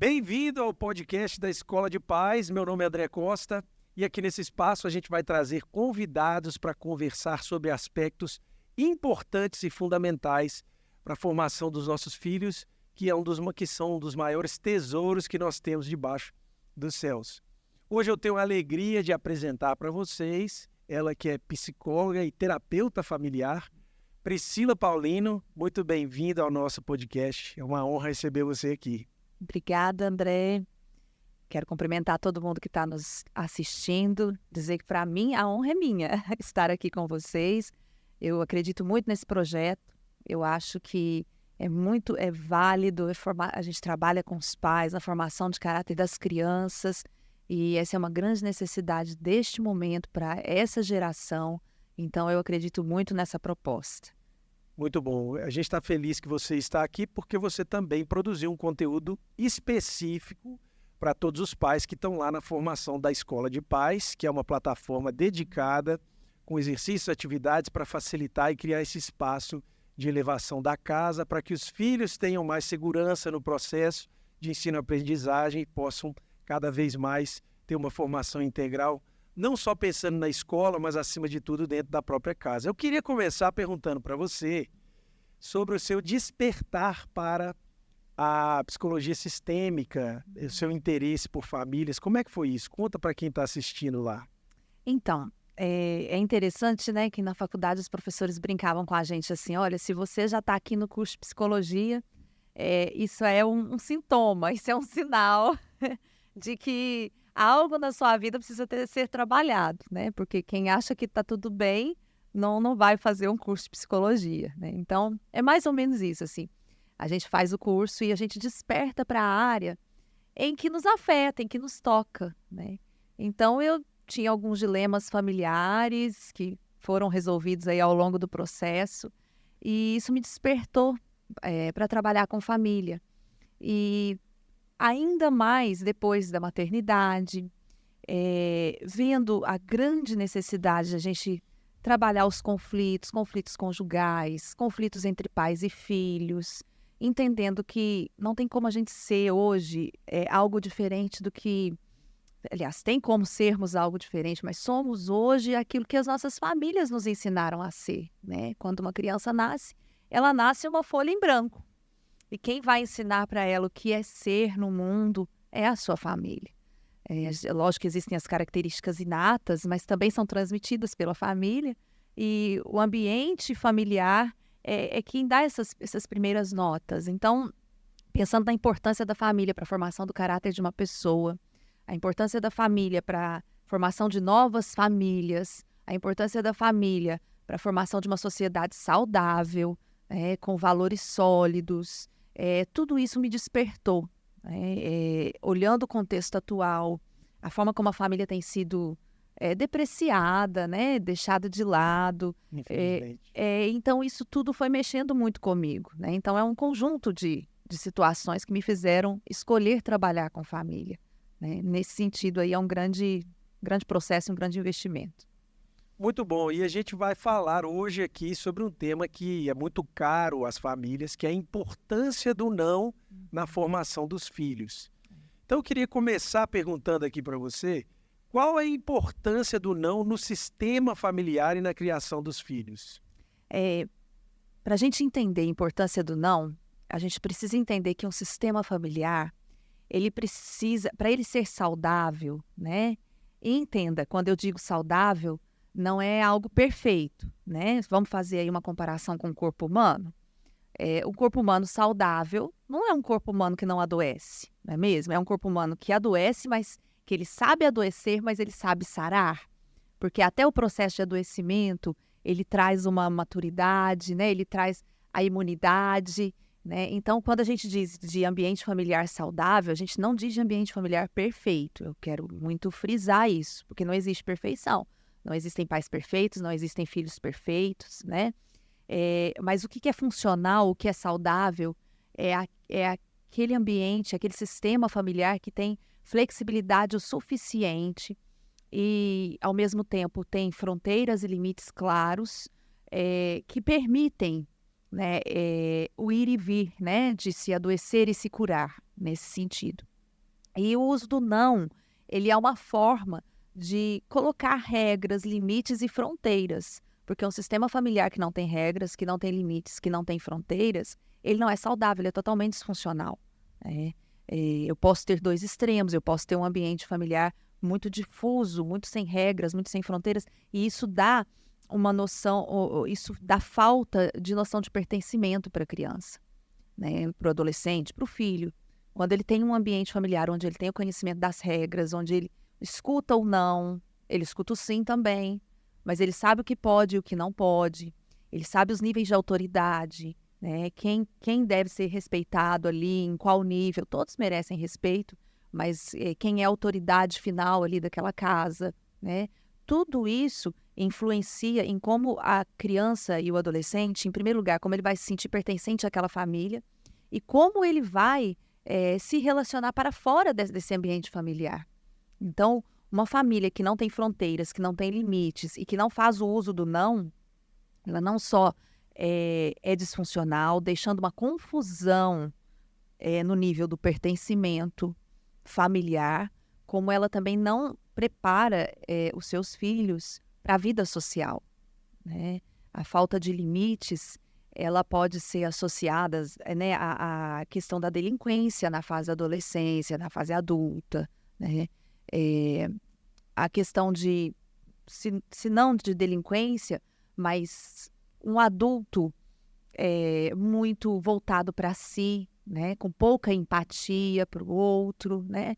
Bem-vindo ao podcast da Escola de Pais. Meu nome é André Costa e aqui nesse espaço a gente vai trazer convidados para conversar sobre aspectos importantes e fundamentais para a formação dos nossos filhos, que são um dos maiores tesouros que nós temos debaixo dos céus. Hoje eu tenho a alegria de apresentar para vocês ela que é psicóloga e terapeuta familiar, Priscila Paulino. Muito bem-vinda ao nosso podcast. É uma honra receber você aqui. Obrigada, André. Quero cumprimentar todo mundo que está nos assistindo, dizer que para mim a honra é minha estar aqui com vocês. Eu acredito muito nesse projeto. Eu acho que é válido, a gente trabalha com os pais na formação de caráter das crianças e essa é uma grande necessidade deste momento para essa geração. Então eu acredito muito nessa proposta. Muito bom. A gente está feliz que você está aqui porque você também produziu um conteúdo específico para todos os pais que estão lá na formação da Escola de Pais, que é uma plataforma dedicada com exercícios e atividades para facilitar e criar esse espaço de elevação da casa para que os filhos tenham mais segurança no processo de ensino-aprendizagem e possam cada vez mais ter uma formação integral, não só pensando na escola, mas acima de tudo dentro da própria casa. Eu queria começar perguntando para você sobre o seu despertar para a psicologia sistêmica, o seu interesse por famílias. Como é que foi isso? Conta para quem está assistindo lá. Então, é interessante, né, que na faculdade os professores brincavam com a gente assim, olha, se você já está aqui no curso de psicologia, isso é um sintoma, isso é um sinal de que algo na sua vida precisa ser trabalhado, né? Porque quem acha que está tudo bem não vai fazer um curso de psicologia, né? Então, é mais ou menos isso, assim. A gente faz o curso e a gente desperta para a área em que nos afeta, em que nos toca, né? Então, eu tinha alguns dilemas familiares que foram resolvidos aí ao longo do processo e isso me despertou para trabalhar com família. E ainda mais depois da maternidade, vendo a grande necessidade de a gente trabalhar os conflitos conjugais, conflitos entre pais e filhos, entendendo que não tem como a gente ser hoje algo diferente do que... Aliás, tem como sermos algo diferente, mas somos hoje aquilo que as nossas famílias nos ensinaram a ser, né? Quando uma criança nasce, ela nasce uma folha em branco. E quem vai ensinar para ela o que é ser no mundo é a sua família. Lógico que existem as características inatas, mas também são transmitidas pela família. E o ambiente familiar é quem dá essas primeiras notas. Então, pensando na importância da família para a formação do caráter de uma pessoa, a importância da família para a formação de novas famílias, a importância da família para a formação de uma sociedade saudável, com valores sólidos, tudo isso me despertou, olhando o contexto atual, a forma como a família tem sido depreciada, né, deixada de lado. Infelizmente. Então, isso tudo foi mexendo muito comigo, né? Então, é um conjunto de situações que me fizeram escolher trabalhar com família, né? Nesse sentido, aí é um grande processo, um grande investimento. Muito bom. E a gente vai falar hoje aqui sobre um tema que é muito caro às famílias, que é a importância do não na formação dos filhos. Então, eu queria começar perguntando aqui para você, qual é a importância do não no sistema familiar e na criação dos filhos? Para a gente entender a importância do não, a gente precisa entender que um sistema familiar, ele precisa, para ele ser saudável, né? E entenda, quando eu digo saudável, não é algo perfeito, né? Vamos fazer aí uma comparação com o corpo humano. O corpo humano saudável não é um corpo humano que não adoece, não é mesmo? É um corpo humano que adoece, mas que ele sabe adoecer, mas ele sabe sarar. Porque até o processo de adoecimento, ele traz uma maturidade, né? Ele traz a imunidade, né? Então, quando a gente diz de ambiente familiar saudável, a gente não diz de ambiente familiar perfeito. Eu quero muito frisar isso, porque não existe perfeição. Não existem pais perfeitos, não existem filhos perfeitos, né? Mas o que é funcional, o que é saudável, é aquele ambiente, aquele sistema familiar que tem flexibilidade o suficiente e, ao mesmo tempo, tem fronteiras e limites claros que permitem, né, o ir e vir, né, de se adoecer e se curar, nesse sentido. E o uso do não, ele é uma forma de colocar regras, limites e fronteiras. Porque um sistema familiar que não tem regras, que não tem limites, que não tem fronteiras, ele não é saudável, ele é totalmente disfuncional. Né? Eu posso ter dois extremos, eu posso ter um ambiente familiar muito difuso, muito sem regras, muito sem fronteiras, e isso dá uma noção, isso dá falta de noção de pertencimento para a criança, né? Para o adolescente, para o filho. Quando ele tem um ambiente familiar onde ele tem o conhecimento das regras, onde ele escuta ou não, ele escuta o sim também, mas ele sabe o que pode e o que não pode, ele sabe os níveis de autoridade, né? Quem deve ser respeitado ali, em qual nível, todos merecem respeito, mas quem é a autoridade final ali daquela casa, né? Tudo isso influencia em como a criança e o adolescente, em primeiro lugar, como ele vai se sentir pertencente àquela família e como ele vai se relacionar para fora desse ambiente familiar. Então, uma família que não tem fronteiras, que não tem limites e que não faz o uso do não, ela não só é disfuncional, deixando uma confusão no nível do pertencimento familiar, como ela também não prepara os seus filhos para a vida social, né? A falta de limites, ela pode ser associada, né, à questão da delinquência na fase da adolescência, na fase adulta, né? A questão de, se não de delinquência, mas um adulto muito voltado para si, né, com pouca empatia para o outro, né?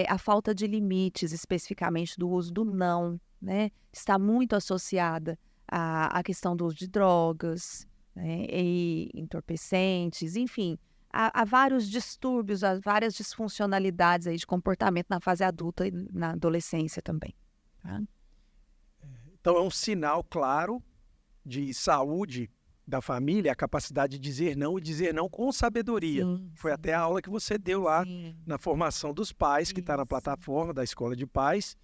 A falta de limites, especificamente do uso do não, né, está muito associada à questão do uso de drogas, né, e entorpecentes, enfim, há vários distúrbios, há várias disfuncionalidades aí de comportamento na fase adulta e na adolescência também. Tá? Então, é um sinal claro de saúde da família, a capacidade de dizer não e dizer não com sabedoria. Sim, Foi sim. até a aula que você deu lá Sim. na formação dos pais, que está na Isso. plataforma da Escola de Pais.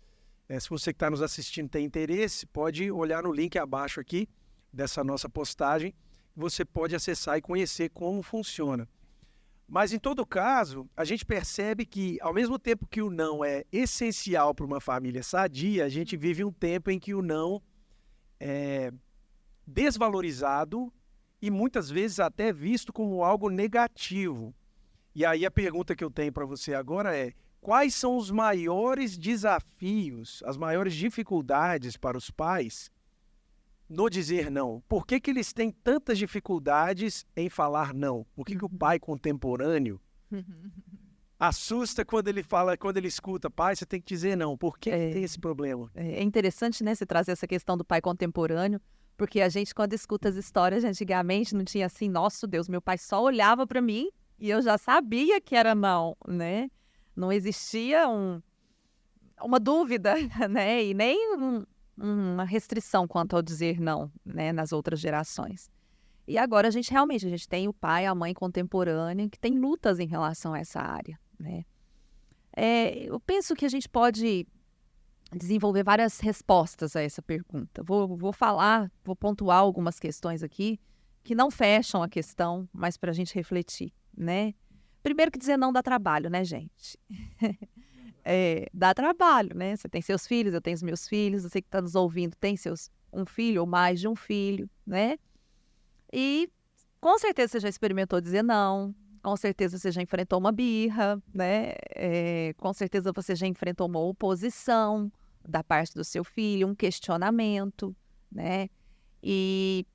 Se você que está nos assistindo tem interesse, pode olhar no link abaixo aqui dessa nossa postagem. Você pode acessar e conhecer como funciona. Mas, em todo caso, a gente percebe que, ao mesmo tempo que o não é essencial para uma família sadia, a gente vive um tempo em que o não é desvalorizado e muitas vezes até visto como algo negativo. E aí a pergunta que eu tenho para você agora é: quais são os maiores desafios, as maiores dificuldades para os pais no dizer não? Por que eles têm tantas dificuldades em falar não? Por que o pai contemporâneo assusta quando ele escuta, pai, você tem que dizer não? Por que tem esse problema? É interessante, né, você trazer essa questão do pai contemporâneo, porque a gente, quando escuta as histórias, antigamente não tinha assim, nosso Deus, meu pai só olhava para mim e eu já sabia que era não, né? Não existia uma dúvida, né? E nem uma restrição quanto ao dizer não, né, nas outras gerações. E agora a gente tem o pai, a mãe contemporânea que tem lutas em relação a essa área, né? Eu penso que a gente pode desenvolver várias respostas a essa pergunta. Vou pontuar algumas questões aqui que não fecham a questão, mas para a gente refletir, né? Primeiro que dizer não dá trabalho, né, gente? Dá trabalho, né? Você tem seus filhos, eu tenho os meus filhos, você que está nos ouvindo tem um filho ou mais de um filho, né? E com certeza você já experimentou dizer não, com certeza você já enfrentou uma birra, né? Com certeza você já enfrentou uma oposição da parte do seu filho, um questionamento, né? E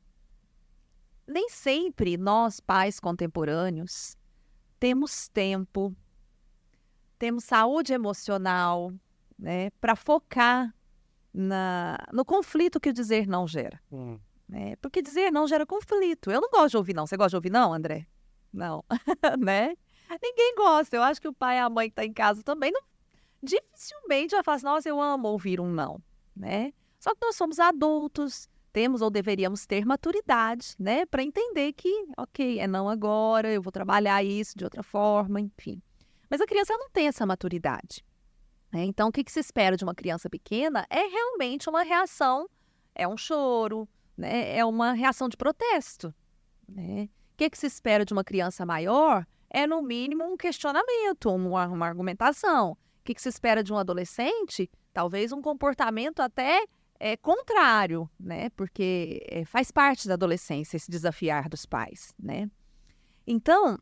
nem sempre nós, pais contemporâneos, temos tempo, temos saúde emocional, né, para focar no conflito que o dizer não gera. Né? Porque dizer não gera conflito. Eu não gosto de ouvir não. Você gosta de ouvir não, André? Não, né? Ninguém gosta. Eu acho que o pai e a mãe que tá em casa também dificilmente vai falar assim, nossa, eu amo ouvir um não, né? Só que nós somos adultos, temos ou deveríamos ter maturidade, né? Para entender que, ok, é não agora, eu vou trabalhar isso de outra forma, enfim. Mas a criança não tem essa maturidade, né? Então, o que se espera de uma criança pequena é realmente uma reação, é um choro, né? É uma reação de protesto, né? O que se espera de uma criança maior é, no mínimo, um questionamento, uma argumentação. O que se espera de um adolescente? Talvez um comportamento até contrário, né? Porque faz parte da adolescência esse desafiar dos pais, né? Então,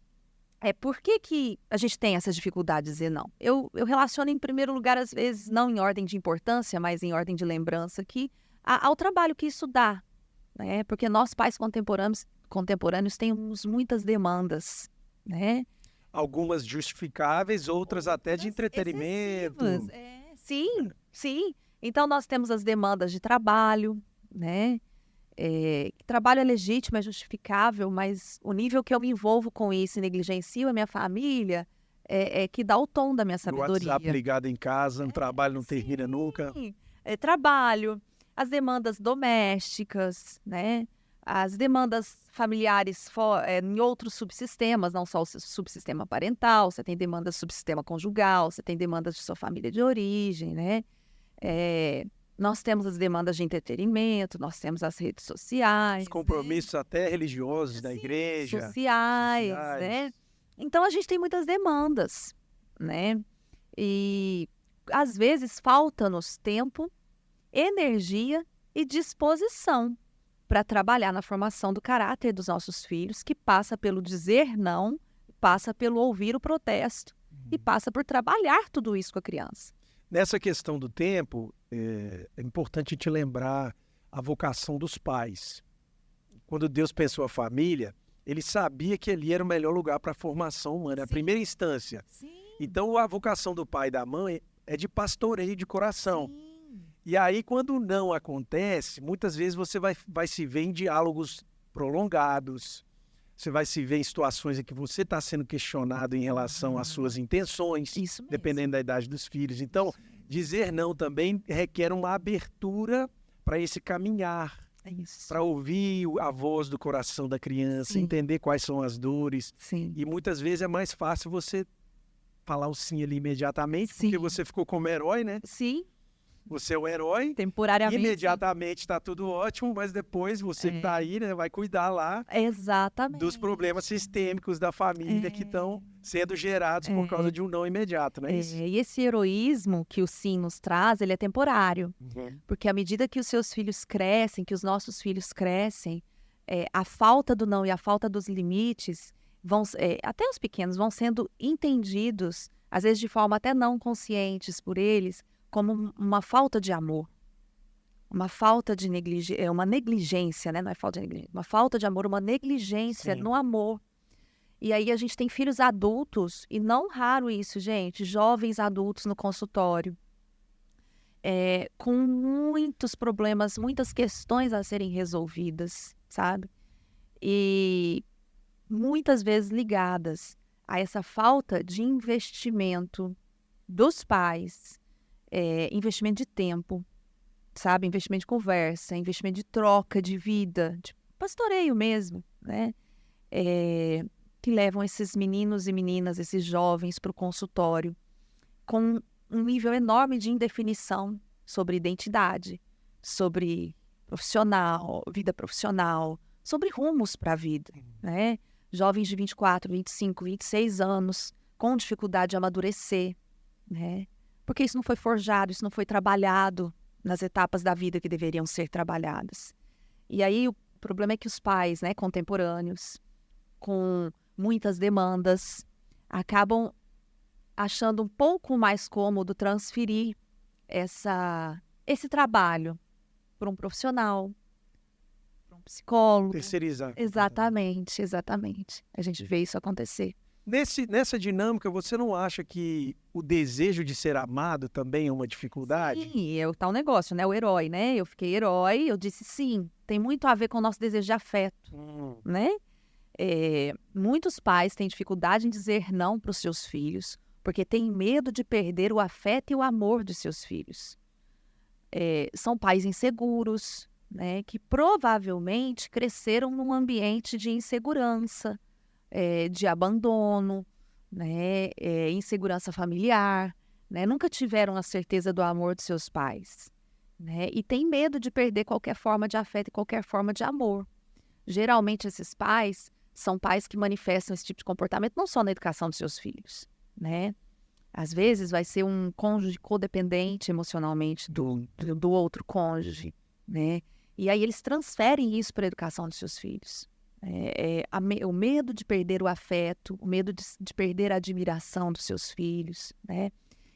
por que a gente tem essa dificuldade de dizer não? Eu relaciono, em primeiro lugar, às vezes, não em ordem de importância, mas em ordem de lembrança, ao trabalho que isso dá, né? Porque nós, pais contemporâneos, temos muitas demandas, né? Algumas justificáveis, outras até de entretenimento. Sim. Então, nós temos as demandas de trabalho, né? Trabalho é legítimo, é justificável, mas o nível que eu me envolvo com isso e negligencio a minha família que dá o tom da minha O sabedoria. WhatsApp ligado em casa, o trabalho não termina nunca. Trabalho, as demandas domésticas, né? As demandas familiares em outros subsistemas, não só o subsistema parental, você tem demandas do subsistema conjugal, você tem demandas de sua família de origem, né? Nós temos as demandas de entretenimento, nós temos as redes sociais. Os compromissos, né? Até religiosos da igreja. Sociais, né? Então, a gente tem muitas demandas, né? E, às vezes, falta-nos tempo, energia e disposição para trabalhar na formação do caráter dos nossos filhos, que passa pelo dizer não, passa pelo ouvir o protesto e passa por trabalhar tudo isso com a criança. Nessa questão do tempo, é importante te lembrar a vocação dos pais. Quando Deus pensou a família, ele sabia que ali era o melhor lugar para a formação humana, a primeira instância. Sim. Então, a vocação do pai e da mãe é de pastoreio de coração. Sim. E aí, quando não acontece, muitas vezes você vai se ver em diálogos prolongados, você vai se ver em situações em que você está sendo questionado em relação às suas intenções, dependendo da idade dos filhos. Então, dizer não também requer uma abertura para esse caminhar, para ouvir a voz do coração da criança, entender quais são as dores. Sim. E muitas vezes é mais fácil você falar o sim ali imediatamente, porque você ficou como herói, né? Sim. Você é o herói, temporariamente. Imediatamente está tudo ótimo, mas depois você que está aí, né, vai cuidar lá dos problemas sistêmicos da família que estão sendo gerados por causa de um não imediato, não é isso? E esse heroísmo que o sim nos traz, ele é temporário. Porque à medida que os seus filhos crescem, que os nossos filhos crescem, a falta do não e a falta dos limites, até os pequenos, vão sendo entendidos, às vezes de forma até não conscientes por eles, como uma falta de amor, uma falta de uma negligência, né? Não é falta de negligência, uma falta de amor, uma negligência no amor. E aí a gente tem filhos adultos, e não raro isso, gente, jovens adultos no consultório, com muitos problemas, muitas questões a serem resolvidas, sabe? E muitas vezes ligadas a essa falta de investimento dos pais, investimento de tempo, sabe? Investimento de conversa, investimento de troca de vida, de pastoreio mesmo, né? Que levam esses meninos e meninas, esses jovens para o consultório com um nível enorme de indefinição sobre identidade, sobre vida profissional, sobre rumos para a vida, né? Jovens de 24, 25, 26 anos com dificuldade de amadurecer, né? Porque isso não foi forjado, isso não foi trabalhado nas etapas da vida que deveriam ser trabalhadas. E aí o problema é que os pais, né, contemporâneos, com muitas demandas, acabam achando um pouco mais cômodo transferir esse trabalho para um profissional, para um psicólogo. Terceirizar. Exatamente. A gente vê isso acontecer. Nessa dinâmica, você não acha que o desejo de ser amado também é uma dificuldade? Sim, é o tal negócio, né? O herói, né? Eu fiquei herói, eu disse sim. Tem muito a ver com o nosso desejo de afeto, né? Muitos pais têm dificuldade em dizer não para os seus filhos, porque têm medo de perder o afeto e o amor de seus filhos. São pais inseguros, né? Que provavelmente cresceram num ambiente de insegurança, de abandono, né? Insegurança familiar, né? Nunca tiveram a certeza do amor de seus pais, né? E têm medo de perder qualquer forma de afeto e qualquer forma de amor. Geralmente esses pais são pais que manifestam esse tipo de comportamento não só na educação dos seus filhos, né? Às vezes vai ser um cônjuge codependente emocionalmente do outro cônjuge, né? E aí eles transferem isso para a educação dos seus filhos. O medo de perder o afeto, o medo de perder a admiração dos seus filhos, né?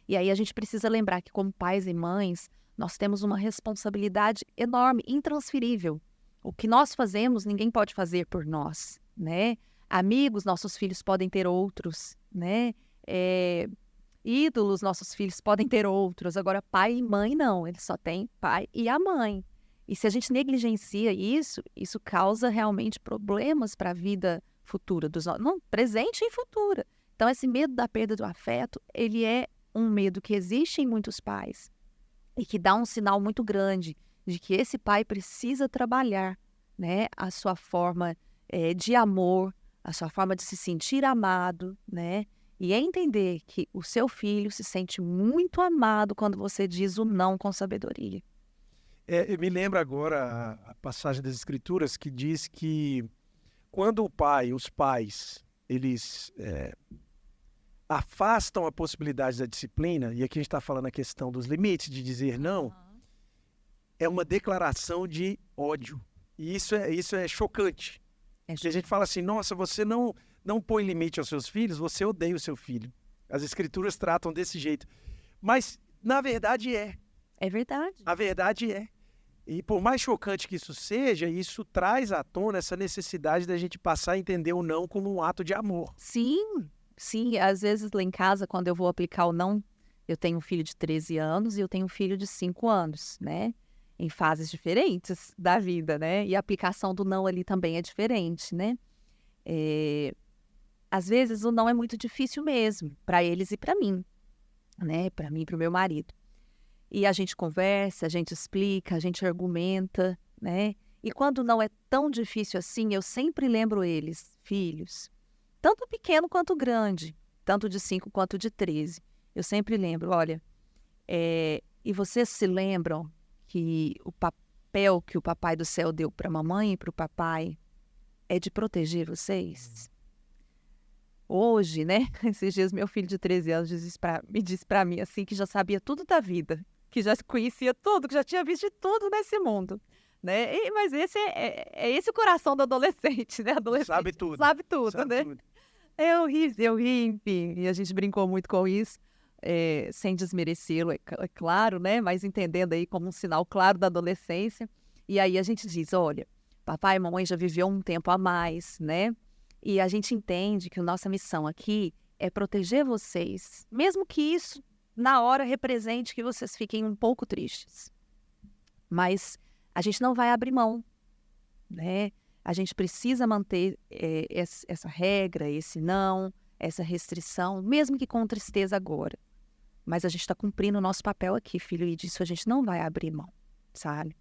E aí a gente precisa lembrar que, como pais e mães, nós temos uma responsabilidade enorme, intransferível. O que nós fazemos, ninguém pode fazer por nós, né? Amigos, nossos filhos podem ter outros, né? Ídolos, nossos filhos podem ter outros. Agora, pai e mãe, não. Eles só têm pai e a mãe. E se a gente negligencia isso, isso causa realmente problemas para a vida futura, não, presente e futura. Então, esse medo da perda do afeto, ele é um medo que existe em muitos pais e que dá um sinal muito grande de que esse pai precisa trabalhar, né, a sua forma de amor, a sua forma de se sentir amado, né, e entender que o seu filho se sente muito amado quando você diz o não com sabedoria. Eu me lembro agora a passagem das Escrituras que diz que quando os pais, eles afastam a possibilidade da disciplina, e aqui a gente está falando a questão dos limites, de dizer não, é uma declaração de ódio. E isso é chocante. Porque a gente fala assim, nossa, você não põe limite aos seus filhos, você odeia o seu filho. As Escrituras tratam desse jeito. Mas, na verdade, é. É verdade. A verdade é. E por mais chocante que isso seja, isso traz à tona essa necessidade da gente passar a entender o não como um ato de amor. Sim, sim. Às vezes lá em casa, quando eu vou aplicar o não, eu tenho um filho de 13 anos e eu tenho um filho de 5 anos, né? Em fases diferentes da vida, né? E a aplicação do não ali também é diferente, né? Às vezes o não é muito difícil mesmo, para eles e para mim, né? Para mim e para o meu marido. E a gente conversa, a gente explica, a gente argumenta, né? E quando não é tão difícil assim, eu sempre lembro eles, filhos, tanto pequeno quanto grande, tanto de 5 quanto de 13. Eu sempre lembro, olha, e vocês se lembram que o papel que o papai do céu deu para a mamãe e para o papai é de proteger vocês? Hoje, né? Esses dias meu filho de 13 anos me disse para mim assim que já sabia tudo da vida, que já conhecia tudo, que já tinha visto de tudo nesse mundo, né? Mas esse é esse o coração do adolescente, né? Adolescente sabe tudo. Sabe tudo, Sabe né? tudo. Eu ri, enfim, e a gente brincou muito com isso, sem desmerecê-lo, é claro, né? Mas entendendo aí como um sinal claro da adolescência. E aí a gente diz, olha, papai e mamãe já viveu um tempo a mais, né? E a gente entende que a nossa missão aqui é proteger vocês, mesmo que isso, na hora, represente que vocês fiquem um pouco tristes. Mas a gente não vai abrir mão, né? A gente precisa manter essa regra, esse não, essa restrição, mesmo que com tristeza agora. Mas a gente está cumprindo o nosso papel aqui, filho, e disso a gente não vai abrir mão, sabe?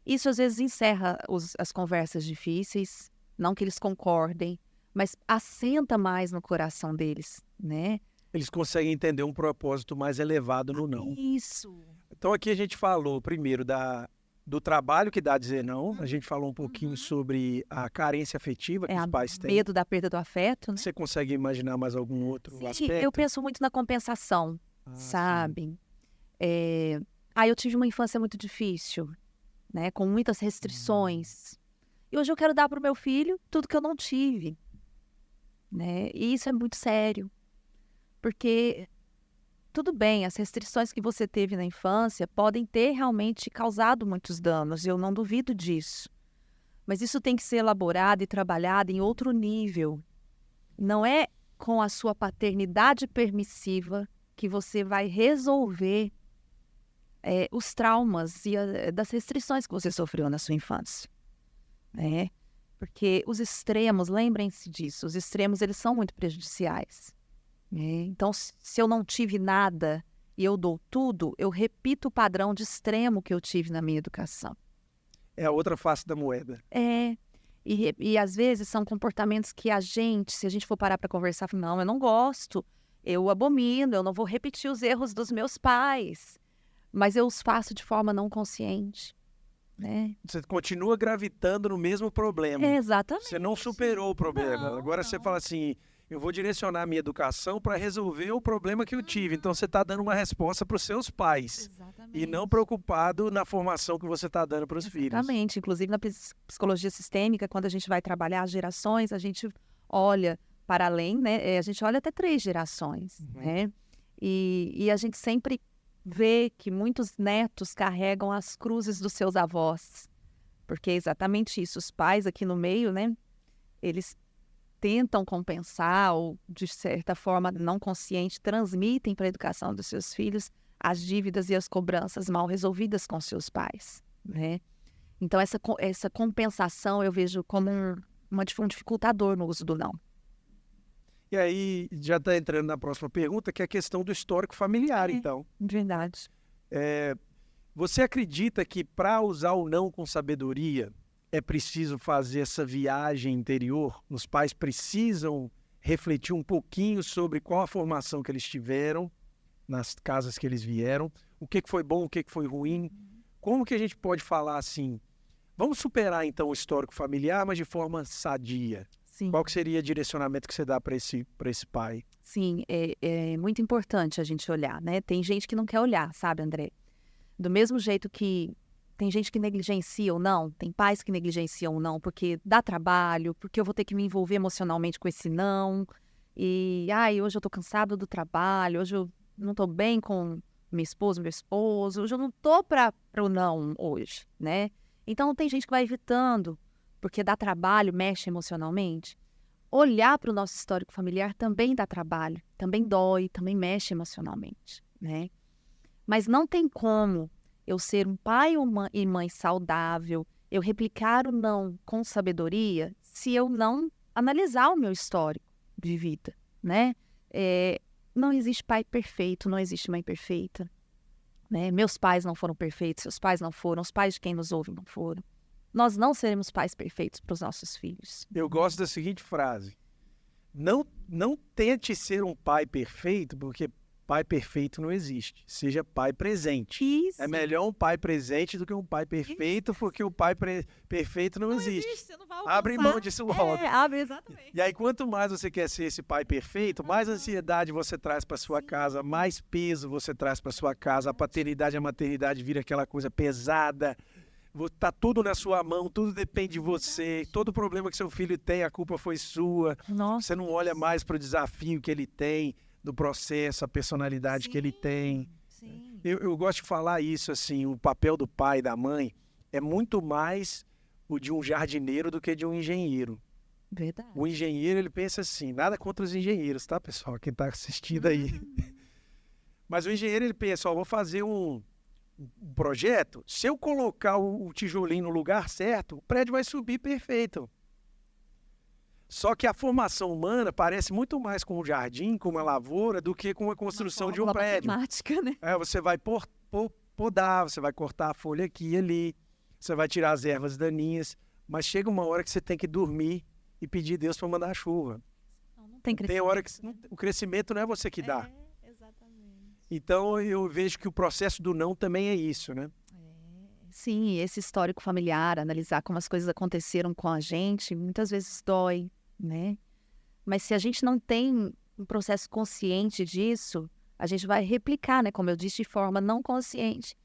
Isso às vezes encerra as conversas difíceis, não que eles concordem, mas assenta mais no coração deles, né? Eles conseguem entender um propósito mais elevado no não. Isso. Então aqui a gente falou primeiro do trabalho que dá a dizer não, a gente falou um pouquinho sobre a carência afetiva que os pais têm. Medo da perda do afeto, né? Você consegue imaginar mais algum outro aspecto? Eu penso muito na compensação, sabe? Eu tive uma infância muito difícil, né? Com muitas restrições. E hoje eu quero dar para o meu filho tudo que eu não tive, né? E isso é muito sério, porque tudo bem, as restrições que você teve na infância podem ter realmente causado muitos danos, eu não duvido disso. Mas isso tem que ser elaborado e trabalhado em outro nível. Não é com a sua paternidade permissiva que você vai resolver os traumas e das restrições que você sofreu na sua infância. Porque os extremos, lembrem-se disso, os extremos eles são muito prejudiciais. Então, se eu não tive nada e eu dou tudo, eu repito o padrão de extremo que eu tive na minha educação. É a outra face da moeda. E às vezes são comportamentos que se a gente for parar para conversar, não, eu não gosto, eu abomino, eu não vou repetir os erros dos meus pais, mas eu os faço de forma não consciente. né? Você continua gravitando no mesmo problema. Exatamente. Você não superou o problema. Não, Agora você não. fala assim, eu vou direcionar a minha educação para resolver o problema que eu tive. Então você está dando uma resposta para os seus pais. Exatamente. E não preocupado na formação que você está dando para os filhos. Exatamente. Inclusive, na psicologia sistêmica, quando a gente vai trabalhar as gerações, a gente olha para além, né? A gente olha até 3 gerações, né? E a gente sempre vê que muitos netos carregam as cruzes dos seus avós. Porque é exatamente isso. Os pais aqui no meio, né? Eles tentam compensar ou, de certa forma, não consciente, transmitem para a educação dos seus filhos as dívidas e as cobranças mal resolvidas com seus pais, né? Então, essa compensação eu vejo como um dificultador no uso do não. E aí, já está entrando na próxima pergunta, que é a questão do histórico familiar, então. Verdade. Você acredita que para usar o não com sabedoria é preciso fazer essa viagem interior? Os pais precisam refletir um pouquinho sobre qual a formação que eles tiveram nas casas que eles vieram, o que foi bom, o que foi ruim. Como que a gente pode falar assim, vamos superar então o histórico familiar, mas de forma sadia? Sim. Qual que seria o direcionamento que você dá para esse pai? Sim, é muito importante a gente olhar, né? Tem gente que não quer olhar, sabe, André? Do mesmo jeito que tem gente que negligencia ou não, tem pais que negligenciam ou não, porque dá trabalho, porque eu vou ter que me envolver emocionalmente com esse não. E, hoje eu tô cansado do trabalho, hoje eu não tô bem com minha esposa, meu esposo, hoje eu não tô para o não hoje, né? Então tem gente que vai evitando, porque dá trabalho, mexe emocionalmente. Olhar para o nosso histórico familiar também dá trabalho, também dói, também mexe emocionalmente, né? Mas não tem como eu ser um pai e mãe saudável, eu replicar o não com sabedoria, se eu não analisar o meu histórico de vida, né? Não existe pai perfeito, não existe mãe perfeita, né? Meus pais não foram perfeitos, seus pais não foram, os pais de quem nos ouve não foram. Nós não seremos pais perfeitos para os nossos filhos. Eu gosto da seguinte frase, não tente ser um pai perfeito, porque pai perfeito não existe. Seja pai presente. Isso. É melhor um pai presente do que um pai perfeito, porque o pai perfeito não existe. Você não vai alcançar. Abre mão disso logo. Abre, exatamente. E aí, quanto mais você quer ser esse pai perfeito, mais ansiedade você traz para sua casa, mais peso você traz para sua casa. A paternidade e a maternidade vira aquela coisa pesada. Tá tudo na sua mão, tudo depende de você. Todo problema que seu filho tem, a culpa foi sua. Nossa. Você não olha mais para o desafio que ele tem do processo, a personalidade que ele tem. Sim. Eu gosto de falar isso, assim, o papel do pai e da mãe é muito mais o de um jardineiro do que de um engenheiro. Verdade. O engenheiro, ele pensa assim, nada contra os engenheiros, tá, pessoal? Quem está assistindo aí. Mas o engenheiro, ele pensa, vou fazer um projeto, se eu colocar o tijolinho no lugar certo, o prédio vai subir perfeito. Só que a formação humana parece muito mais com um jardim, com uma lavoura, do que com a construção de um prédio. Matemática, né? Você vai podar, você vai cortar a folha aqui e ali, você vai tirar as ervas daninhas, mas chega uma hora que você tem que dormir e pedir a Deus para mandar a chuva. Não tem crescimento. Tem hora que o crescimento não é você que dá. Exatamente. Então eu vejo que o processo do não também é isso, né? Sim, esse histórico familiar, analisar como as coisas aconteceram com a gente, muitas vezes dói, né? Mas se a gente não tem um processo consciente disso, a gente vai replicar, né? Como eu disse, de forma não consciente,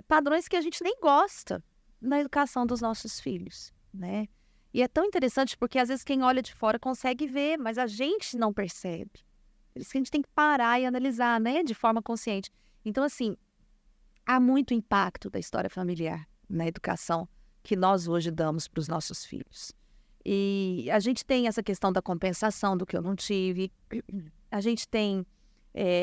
padrões que a gente nem gosta na educação dos nossos filhos, né? E é tão interessante porque às vezes quem olha de fora consegue ver, mas a gente não percebe. Por isso que a gente tem que parar e analisar, né? De forma consciente. Então, assim, há muito impacto da história familiar na educação que nós hoje damos para os nossos filhos. E a gente tem essa questão da compensação do que eu não tive. A gente tem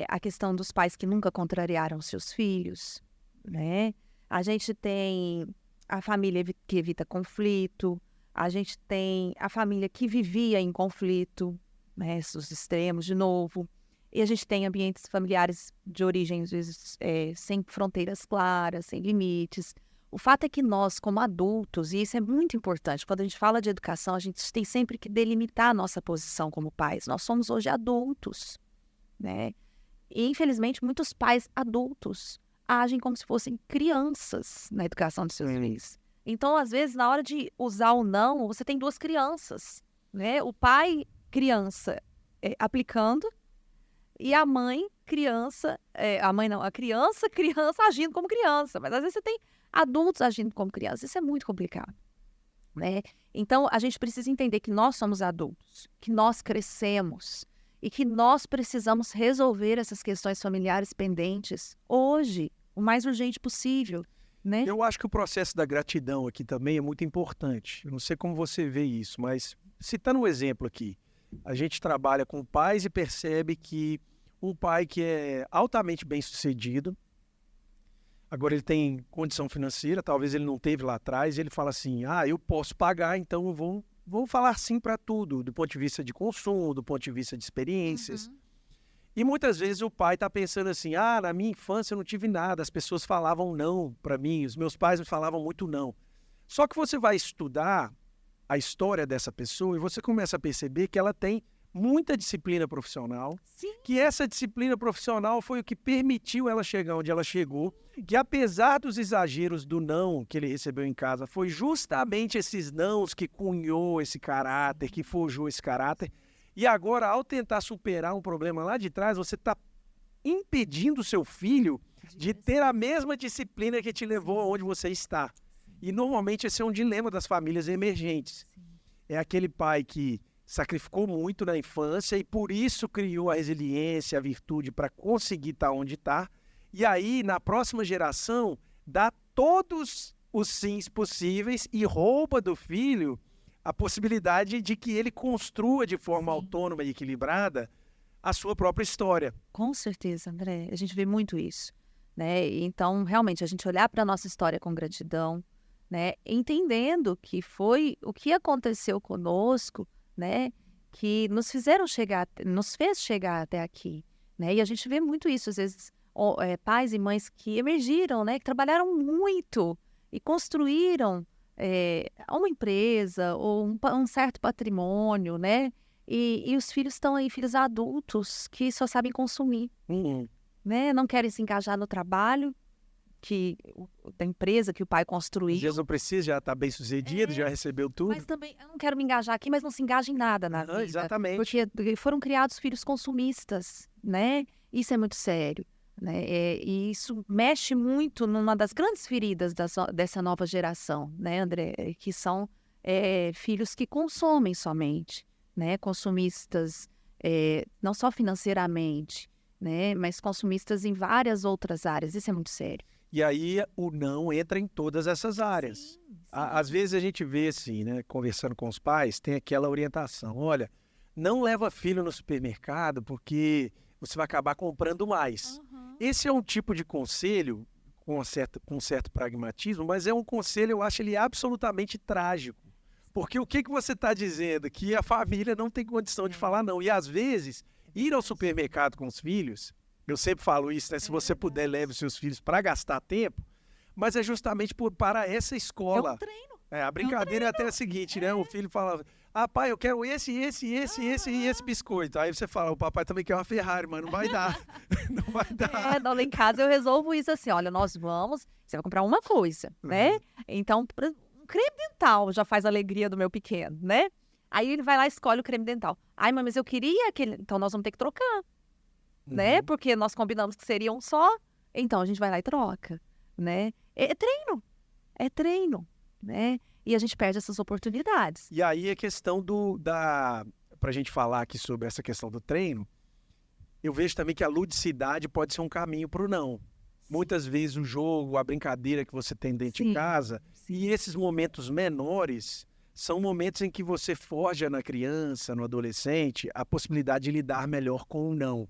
a questão dos pais que nunca contrariaram seus filhos, né? A gente tem a família que evita conflito. A gente tem a família que vivia em conflito, né? Os extremos, de novo. E a gente tem ambientes familiares de origem, às vezes, sem fronteiras claras, sem limites. O fato é que nós, como adultos, e isso é muito importante, quando a gente fala de educação, a gente tem sempre que delimitar a nossa posição como pais. Nós somos hoje adultos, né? E, infelizmente, muitos pais adultos agem como se fossem crianças na educação dos seus filhos. Então, às vezes, na hora de usar o não, você tem duas crianças, né? O pai, criança, aplicando, e a mãe, criança, a mãe não, a criança, criança agindo como criança. Mas às vezes você tem adultos agindo como criança. Isso é muito complicado, né? Então, a gente precisa entender que nós somos adultos, que nós crescemos e que nós precisamos resolver essas questões familiares pendentes hoje, o mais urgente possível, né? Eu acho que o processo da gratidão aqui também é muito importante. Eu não sei como você vê isso, mas citando um exemplo aqui, a gente trabalha com pais e percebe que um pai que é altamente bem-sucedido, agora ele tem condição financeira, talvez ele não teve lá atrás, e ele fala assim, eu posso pagar, então eu vou falar sim para tudo, do ponto de vista de consumo, do ponto de vista de experiências. Uhum. E muitas vezes o pai está pensando assim, na minha infância eu não tive nada, as pessoas falavam não para mim, os meus pais me falavam muito não. Só que você vai estudar a história dessa pessoa e você começa a perceber que ela tem muita disciplina profissional, Sim. que essa disciplina profissional foi o que permitiu ela chegar onde ela chegou, que apesar dos exageros do não que ele recebeu em casa, foi justamente esses nãos que cunhou esse caráter, que forjou esse caráter. E agora, ao tentar superar um problema lá de trás, você está impedindo o seu filho de ter a mesma disciplina que te levou aonde você está. E normalmente esse é um dilema das famílias emergentes. É aquele pai que sacrificou muito na infância e por isso criou a resiliência, a virtude para conseguir estar onde está. E aí, na próxima geração, dá todos os sims possíveis e rouba do filho a possibilidade de que ele construa de forma autônoma e equilibrada a sua própria história. Com certeza, André. A gente vê muito isso, né? Então, realmente, a gente olhar para a nossa história com gratidão, né? Entendendo que foi o que aconteceu conosco, né? Que nos fez chegar até aqui, né? E a gente vê muito isso, às vezes, pais e mães que emergiram, né? Que trabalharam muito e construíram uma empresa ou um certo patrimônio, né? E os filhos estão aí, filhos adultos, que só sabem consumir, né? Não querem se engajar no trabalho da empresa que o pai construiu. Às vezes não precisa, já está bem sucedido, já recebeu tudo. Mas também, eu não quero me engajar aqui, mas não se engaja em nada na vida. Exatamente. Porque foram criados filhos consumistas, né? Isso é muito sério, né? E isso mexe muito numa das grandes feridas dessa nova geração, né, André? Que são filhos que consomem somente, né? Consumistas, não só financeiramente, né? Mas consumistas em várias outras áreas. Isso é muito sério. E aí o não entra em todas essas áreas. Sim. Às vezes a gente vê assim, né, conversando com os pais, tem aquela orientação, olha, não leva filho no supermercado porque você vai acabar comprando mais. Uhum. Esse é um tipo de conselho com certo pragmatismo, mas é um conselho, eu acho ele absolutamente trágico. Porque o que você está dizendo? Que a família não tem condição de falar não. E às vezes, ir ao supermercado com os filhos, eu sempre falo isso, né? Se você puder, leve os seus filhos para gastar tempo, mas é justamente para essa escola. É um treino. A brincadeira é até a seguinte, né? O filho fala, pai, eu quero esse e esse biscoito. Aí você fala, o papai também quer uma Ferrari, mas não vai dar. Não vai dar. Lá em casa eu resolvo isso assim, olha, você vai comprar uma coisa, né? Então, um creme dental já faz a alegria do meu pequeno, né? Aí ele vai lá e escolhe o creme dental. Ai, mãe, mas eu queria aquele... Então nós vamos ter que trocar. Né? Porque nós combinamos que seria um só, então a gente vai lá e troca, né? É treino, né? E a gente perde essas oportunidades. E aí a questão pra gente falar aqui sobre essa questão do treino, eu vejo também que a ludicidade pode ser um caminho para o não. Muitas vezes o jogo, a brincadeira que você tem dentro de casa, e esses momentos menores são momentos em que você forja na criança, no adolescente, a possibilidade de lidar melhor com o não.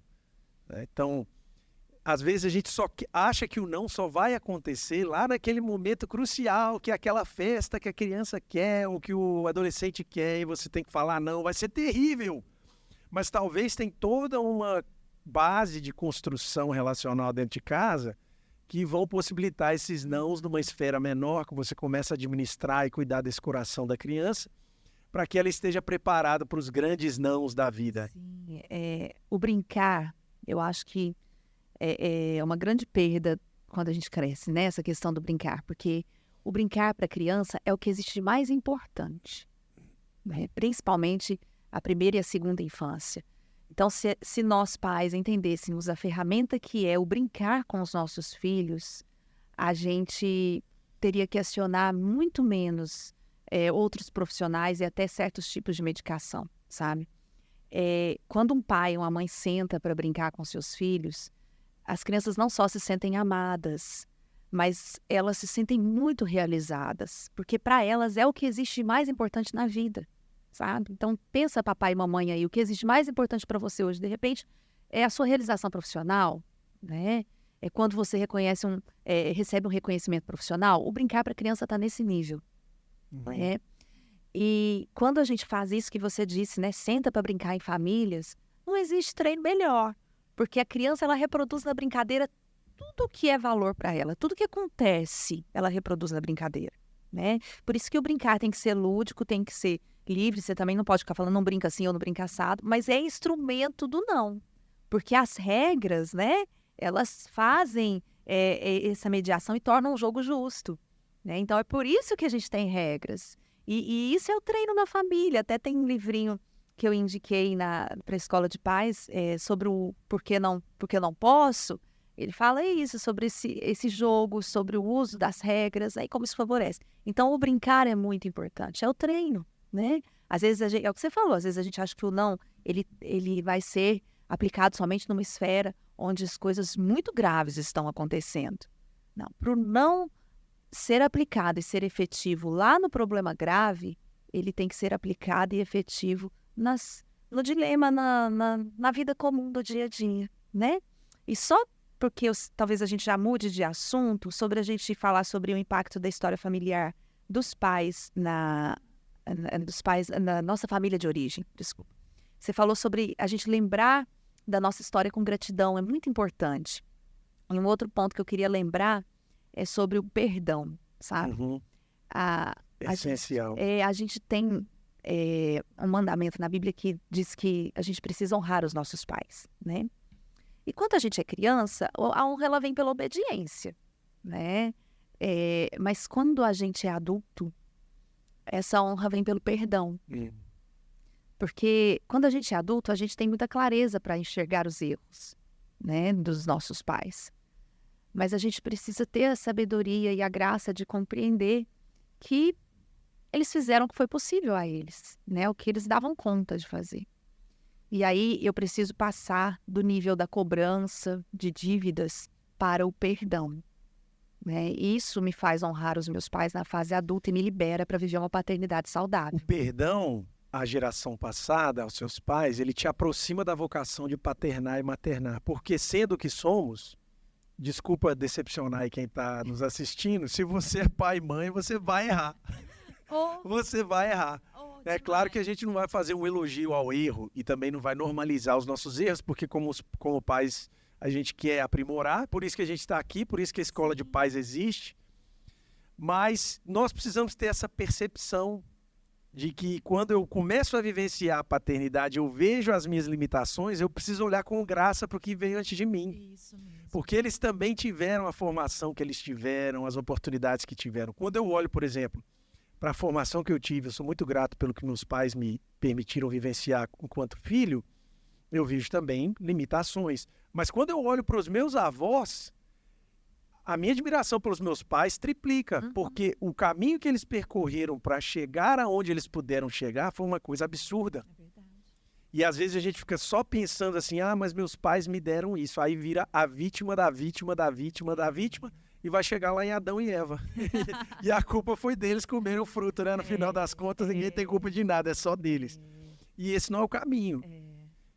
Então, às vezes a gente só acha que o não só vai acontecer lá naquele momento crucial, que é aquela festa que a criança quer, ou que o adolescente quer, e você tem que falar não, vai ser terrível. Mas talvez tem toda uma base de construção relacional dentro de casa que vão possibilitar esses nãos numa esfera menor, que você começa a administrar e cuidar desse coração da criança, para que ela esteja preparada para os grandes nãos da vida. Sim, o brincar, eu acho que é uma grande perda quando a gente cresce, né? Essa questão do brincar, porque o brincar para a criança é o que existe de mais importante, né? Principalmente a primeira e a segunda infância. Então, se nós pais entendêssemos a ferramenta que é o brincar com os nossos filhos, a gente teria que acionar muito menos outros profissionais e até certos tipos de medicação, sabe? Quando um pai ou uma mãe senta para brincar com seus filhos, as crianças não só se sentem amadas, mas elas se sentem muito realizadas, porque para elas é o que existe de mais importante na vida, sabe? Então, pensa, papai e mamãe aí, o que existe mais importante para você hoje, de repente, é a sua realização profissional, né? É quando você recebe um reconhecimento profissional, o brincar para a criança está nesse nível, né? E quando a gente faz isso que você disse, né? Senta para brincar em famílias, não existe treino melhor, porque a criança, ela reproduz na brincadeira tudo que é valor para ela, tudo que acontece, ela reproduz na brincadeira, né? Por isso que o brincar tem que ser lúdico, tem que ser livre, você também não pode ficar falando não brinca assim ou não brinca assado, mas é instrumento do não, porque as regras, né? Elas fazem essa mediação e tornam o jogo justo, né? Então, é por isso que a gente tem regras. E isso é o treino na família. Até tem um livrinho que eu indiquei para a escola de pais sobre o por que não posso. Ele fala isso, sobre esse jogo, sobre o uso das regras, aí como isso favorece. Então, o brincar é muito importante, é o treino, né? Às vezes, é o que você falou, às vezes a gente acha que o não, ele vai ser aplicado somente numa esfera onde as coisas muito graves estão acontecendo. Não, para o não ser aplicado e ser efetivo lá no problema grave, ele tem que ser aplicado e efetivo no dilema, na vida comum do dia a dia, né? E só porque talvez a gente já mude de assunto, sobre a gente falar sobre o impacto da história familiar dos pais na nossa família de origem, desculpa. Você falou sobre a gente lembrar da nossa história com gratidão, é muito importante. E um outro ponto que eu queria lembrar é sobre o perdão, sabe? Essencial. A gente tem um mandamento na Bíblia que diz que a gente precisa honrar os nossos pais, né? E quando a gente é criança, a honra ela vem pela obediência, né? Mas quando a gente é adulto, essa honra vem pelo perdão. Porque quando a gente é adulto, a gente tem muita clareza para enxergar os erros, né, dos nossos pais. Mas a gente precisa ter a sabedoria e a graça de compreender que eles fizeram o que foi possível a eles, né, o que eles davam conta de fazer. E aí eu preciso passar do nível da cobrança de dívidas para o perdão, né? Isso me faz honrar os meus pais na fase adulta e me libera para viver uma paternidade saudável. O perdão à geração passada, aos seus pais, ele te aproxima da vocação de paternar e maternar. Porque sendo o que somos, desculpa decepcionar aí quem está nos assistindo, se você é pai e mãe, você vai errar. Você vai errar. É claro que a gente não vai fazer um elogio ao erro e também não vai normalizar os nossos erros, porque como pais a gente quer aprimorar, por isso que a gente está aqui, por isso que a escola de pais existe. Mas nós precisamos ter essa percepção de que quando eu começo a vivenciar a paternidade, eu vejo as minhas limitações, eu preciso olhar com graça para o que veio antes de mim. Isso mesmo. Porque eles também tiveram a formação que eles tiveram, as oportunidades que tiveram. Quando eu olho, por exemplo, para a formação que eu tive, eu sou muito grato pelo que meus pais me permitiram vivenciar enquanto filho, eu vejo também limitações. Mas quando eu olho para os meus avós, a minha admiração pelos meus pais triplica, porque o caminho que eles percorreram para chegar aonde eles puderam chegar foi uma coisa absurda. É verdade. E às vezes a gente fica só pensando assim, mas meus pais me deram isso. Aí vira a vítima da vítima da vítima da vítima e vai chegar lá em Adão e Eva. E a culpa foi deles comerem o fruto, né? No final das contas, ninguém tem culpa de nada, é só deles. E esse não é o caminho.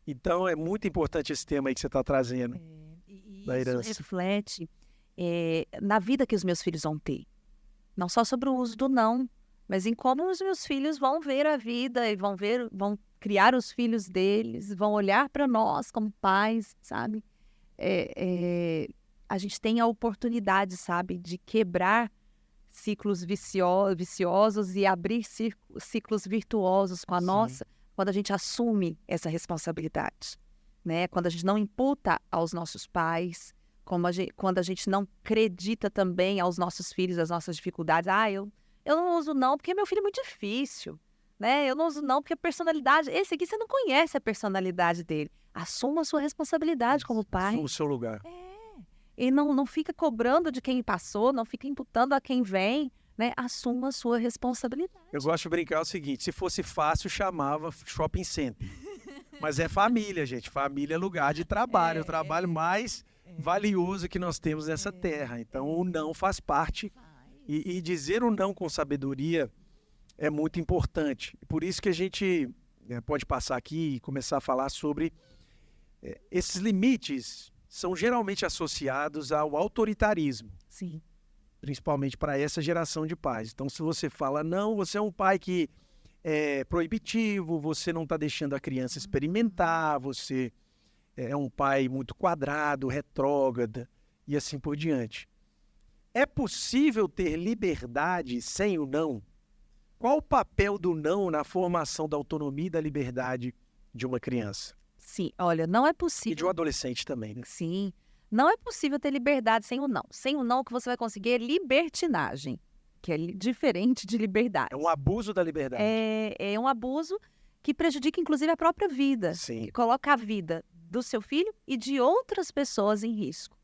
Então é muito importante esse tema aí que você está trazendo. E da isso herança. reflete na vida que os meus filhos vão ter. Não só sobre o uso do não, mas em como os meus filhos vão ver a vida e vão criar os filhos deles, vão olhar para nós como pais, sabe? A gente tem a oportunidade, sabe, de quebrar ciclos viciosos e abrir ciclos virtuosos com a nossa, quando a gente assume essa responsabilidade, né? Quando a gente não imputa aos nossos pais, quando a gente não acredita também aos nossos filhos, às nossas dificuldades. Eu não uso não porque meu filho é muito difícil, né? Eu não uso não porque a personalidade... Esse aqui você não conhece a personalidade dele. Assuma a sua responsabilidade como pai. Assuma o seu lugar. E não fica cobrando de quem passou, não fica imputando a quem vem, né? Assuma a sua responsabilidade. Eu gosto de brincar o seguinte, se fosse fácil, chamava shopping center. Mas é família, gente. Família é lugar de trabalho. O trabalho mais valioso que nós temos nessa terra. Então, o não faz parte. E dizer o não com sabedoria é muito importante. Por isso que a gente pode passar aqui e começar a falar sobre esses limites são geralmente associados ao autoritarismo. Sim. Principalmente para essa geração de pais. Então, se você fala não, você é um pai que é proibitivo, você não está deixando a criança experimentar, você é um pai muito quadrado, retrógrada e assim por diante. É possível ter liberdade sem o não? Qual o papel do não na formação da autonomia e da liberdade de uma criança? Sim, olha, não é E possível... de um adolescente também, né? Sim, não é possível ter liberdade sem o não. Sem o não, o que você vai conseguir é libertinagem, que é diferente de liberdade. É um abuso da liberdade. É um abuso que prejudica, inclusive, a própria vida. Sim. Que coloca a vida do seu filho e de outras pessoas em risco.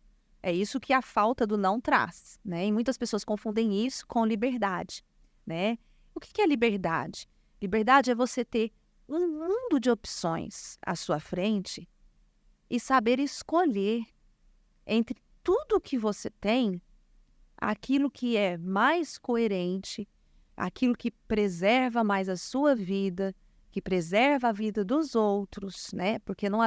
É isso que a falta do não traz, né? E muitas pessoas confundem isso com liberdade, né? O que é liberdade? Liberdade é você ter um mundo de opções à sua frente e saber escolher entre tudo que você tem, aquilo que é mais coerente, aquilo que preserva mais a sua vida, que preserva a vida dos outros, né? Porque não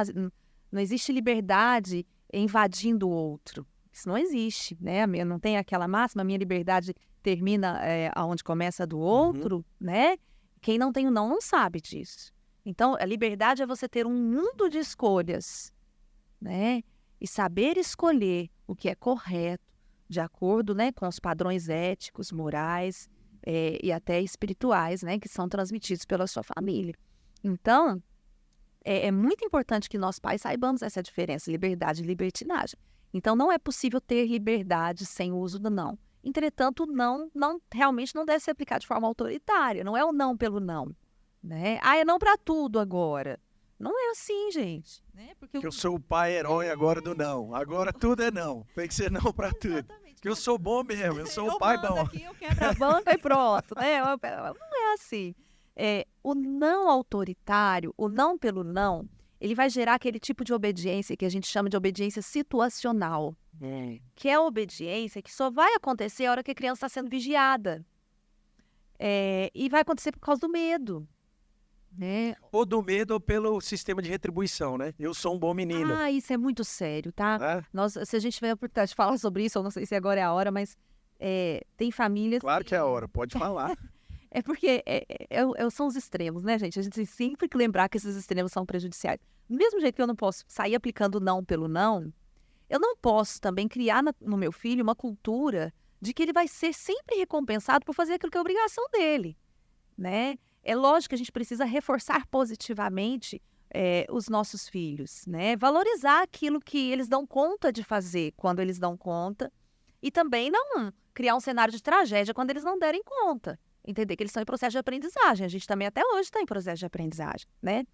existe liberdade invadindo o outro. Isso não existe, né? Não tem aquela máxima, a minha liberdade termina aonde começa a do outro, né? Quem não tem o não sabe disso. Então, a liberdade é você ter um mundo de escolhas, né? E saber escolher o que é correto, de acordo, né, com os padrões éticos, morais e até espirituais, né, que são transmitidos pela sua família. Então, é muito importante que nós pais saibamos essa diferença, liberdade e libertinagem. Então, não é possível ter liberdade sem o uso do não. Entretanto, o não realmente não deve ser aplicado de forma autoritária. Não é o não pelo não, né? É não para tudo agora. Não é assim, gente. Né? Porque eu sou o pai herói agora do não. Agora tudo é não. Tem que ser não para tudo. Porque eu sou bom mesmo. Eu sou o pai bom. Aqui, eu quebro a banca e pronto. Né? Não é assim. O não autoritário, o não pelo não, ele vai gerar aquele tipo de obediência que a gente chama de obediência situacional. Que é a obediência que só vai acontecer a hora que a criança está sendo vigiada. E vai acontecer por causa do medo. Né? Ou do medo ou pelo sistema de retribuição, né? Eu sou um bom menino. Isso é muito sério, tá? Se a gente tiver a oportunidade de falar sobre isso, eu não sei se agora é a hora, mas tem famílias... Claro que é a hora, pode falar. Porque são os extremos, né, gente? A gente tem sempre que lembrar que esses extremos são prejudiciais. Do mesmo jeito que eu não posso sair aplicando não pelo não, eu não posso também criar no meu filho uma cultura de que ele vai ser sempre recompensado por fazer aquilo que é obrigação dele, né? É lógico que a gente precisa reforçar positivamente os nossos filhos, né? Valorizar aquilo que eles dão conta de fazer quando eles dão conta e também não criar um cenário de tragédia quando eles não derem conta. Entender que eles estão em processo de aprendizagem. A gente também até hoje está em processo de aprendizagem, né?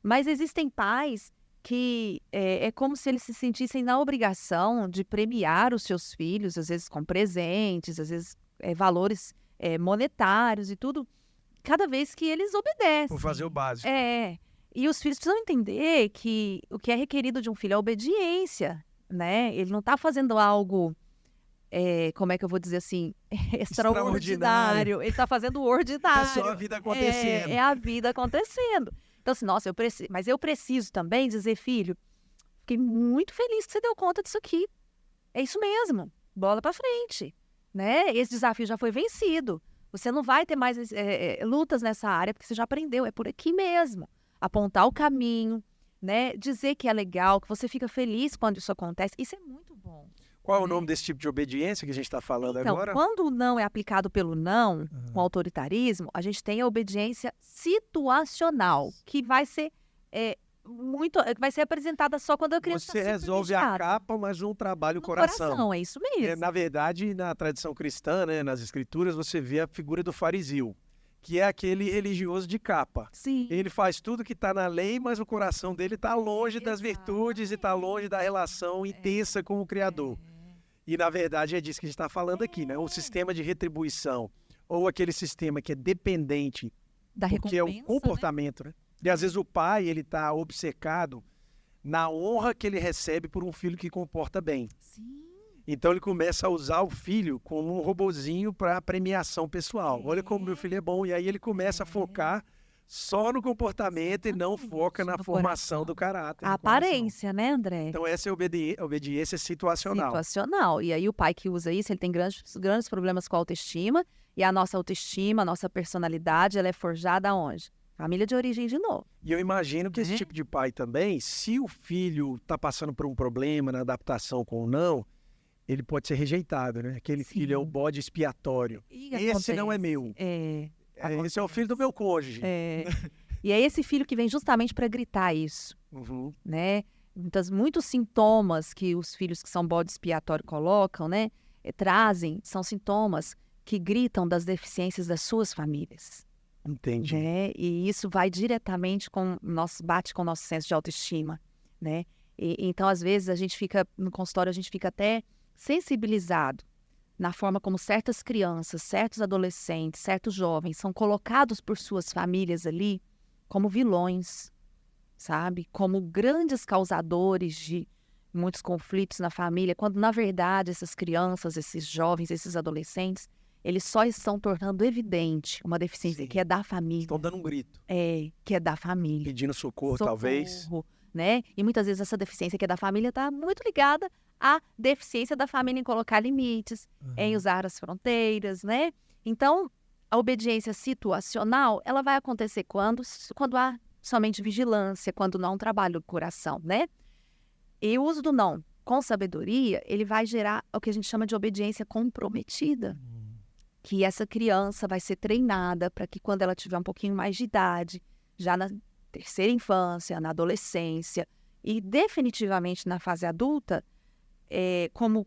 Mas existem pais que é como se eles se sentissem na obrigação de premiar os seus filhos, às vezes com presentes, às vezes valores monetários e tudo, cada vez que eles obedecem. Por fazer o básico. E os filhos precisam entender que o que é requerido de um filho é obediência, né? Ele não está fazendo algo, como é que eu vou dizer assim, extraordinário. Ele está fazendo o ordinário. É só a vida acontecendo. É a vida acontecendo. Então, assim, nossa, eu preciso também dizer, filho, fiquei muito feliz que você deu conta disso aqui. É isso mesmo, bola para frente, né? Esse desafio já foi vencido. Você não vai ter mais lutas nessa área, porque você já aprendeu, é por aqui mesmo. Apontar o caminho, né? Dizer que é legal, que você fica feliz quando isso acontece. Isso é muito bom. Qual é o nome desse tipo de obediência que a gente está falando agora? Quando o não é aplicado pelo não, com autoritarismo, a gente tem a obediência situacional, que vai ser vai ser apresentada só quando a criança Você resolve a capa, mas não trabalha o coração. É isso mesmo. Na verdade, na tradição cristã, né, nas escrituras, você vê a figura do fariseu, que é aquele religioso de capa. Sim. Ele faz tudo que está na lei, mas o coração dele está longe das virtudes e está longe da relação intensa com o Criador. E, na verdade, é disso que a gente está falando aqui, né? O sistema de retribuição, ou aquele sistema que é dependente, da porque é o comportamento, né? E, às vezes, o pai ele está obcecado na honra que ele recebe por um filho que comporta bem. Sim. Então ele começa a usar o filho como um robozinho para premiação pessoal. Olha como meu filho é bom. E aí ele começa a focar só no comportamento e não foca na formação do caráter. A aparência, né, André? Então essa é a obediência situacional. Situacional. E aí o pai que usa isso, ele tem grandes problemas com a autoestima. E a nossa autoestima, a nossa personalidade, ela é forjada aonde? Família de origem de novo. E eu imagino que esse tipo de pai também, se o filho está passando por um problema na adaptação com o não, ele pode ser rejeitado, né? Aquele filho é o bode expiatório. Esse não é meu. Esse é o filho do meu cônjuge. E é esse filho que vem justamente para gritar isso, né? Muitos sintomas que os filhos que são bode expiatório colocam, né? Trazem, são sintomas que gritam das deficiências das suas famílias. Entendi. Né? E isso vai diretamente bate com o nosso senso de autoestima, né? Então, às vezes, no consultório, a gente fica até sensibilizado na forma como certas crianças, certos adolescentes, certos jovens são colocados por suas famílias ali como vilões, sabe? Como grandes causadores de muitos conflitos na família, quando, na verdade, essas crianças, esses jovens, esses adolescentes, eles só estão tornando evidente uma deficiência que é da família. Estão dando um grito. Que é da família. Pedindo socorro, talvez. Né? E muitas vezes essa deficiência que é da família está muito ligada à deficiência da família em colocar limites, em usar as fronteiras, né? Então, a obediência situacional, ela vai acontecer quando há somente vigilância, quando não há um trabalho do coração, né? E o uso do não com sabedoria, ele vai gerar o que a gente chama de obediência comprometida. Que essa criança vai ser treinada para que quando ela tiver um pouquinho mais de idade, já na terceira infância, na adolescência e definitivamente na fase adulta, como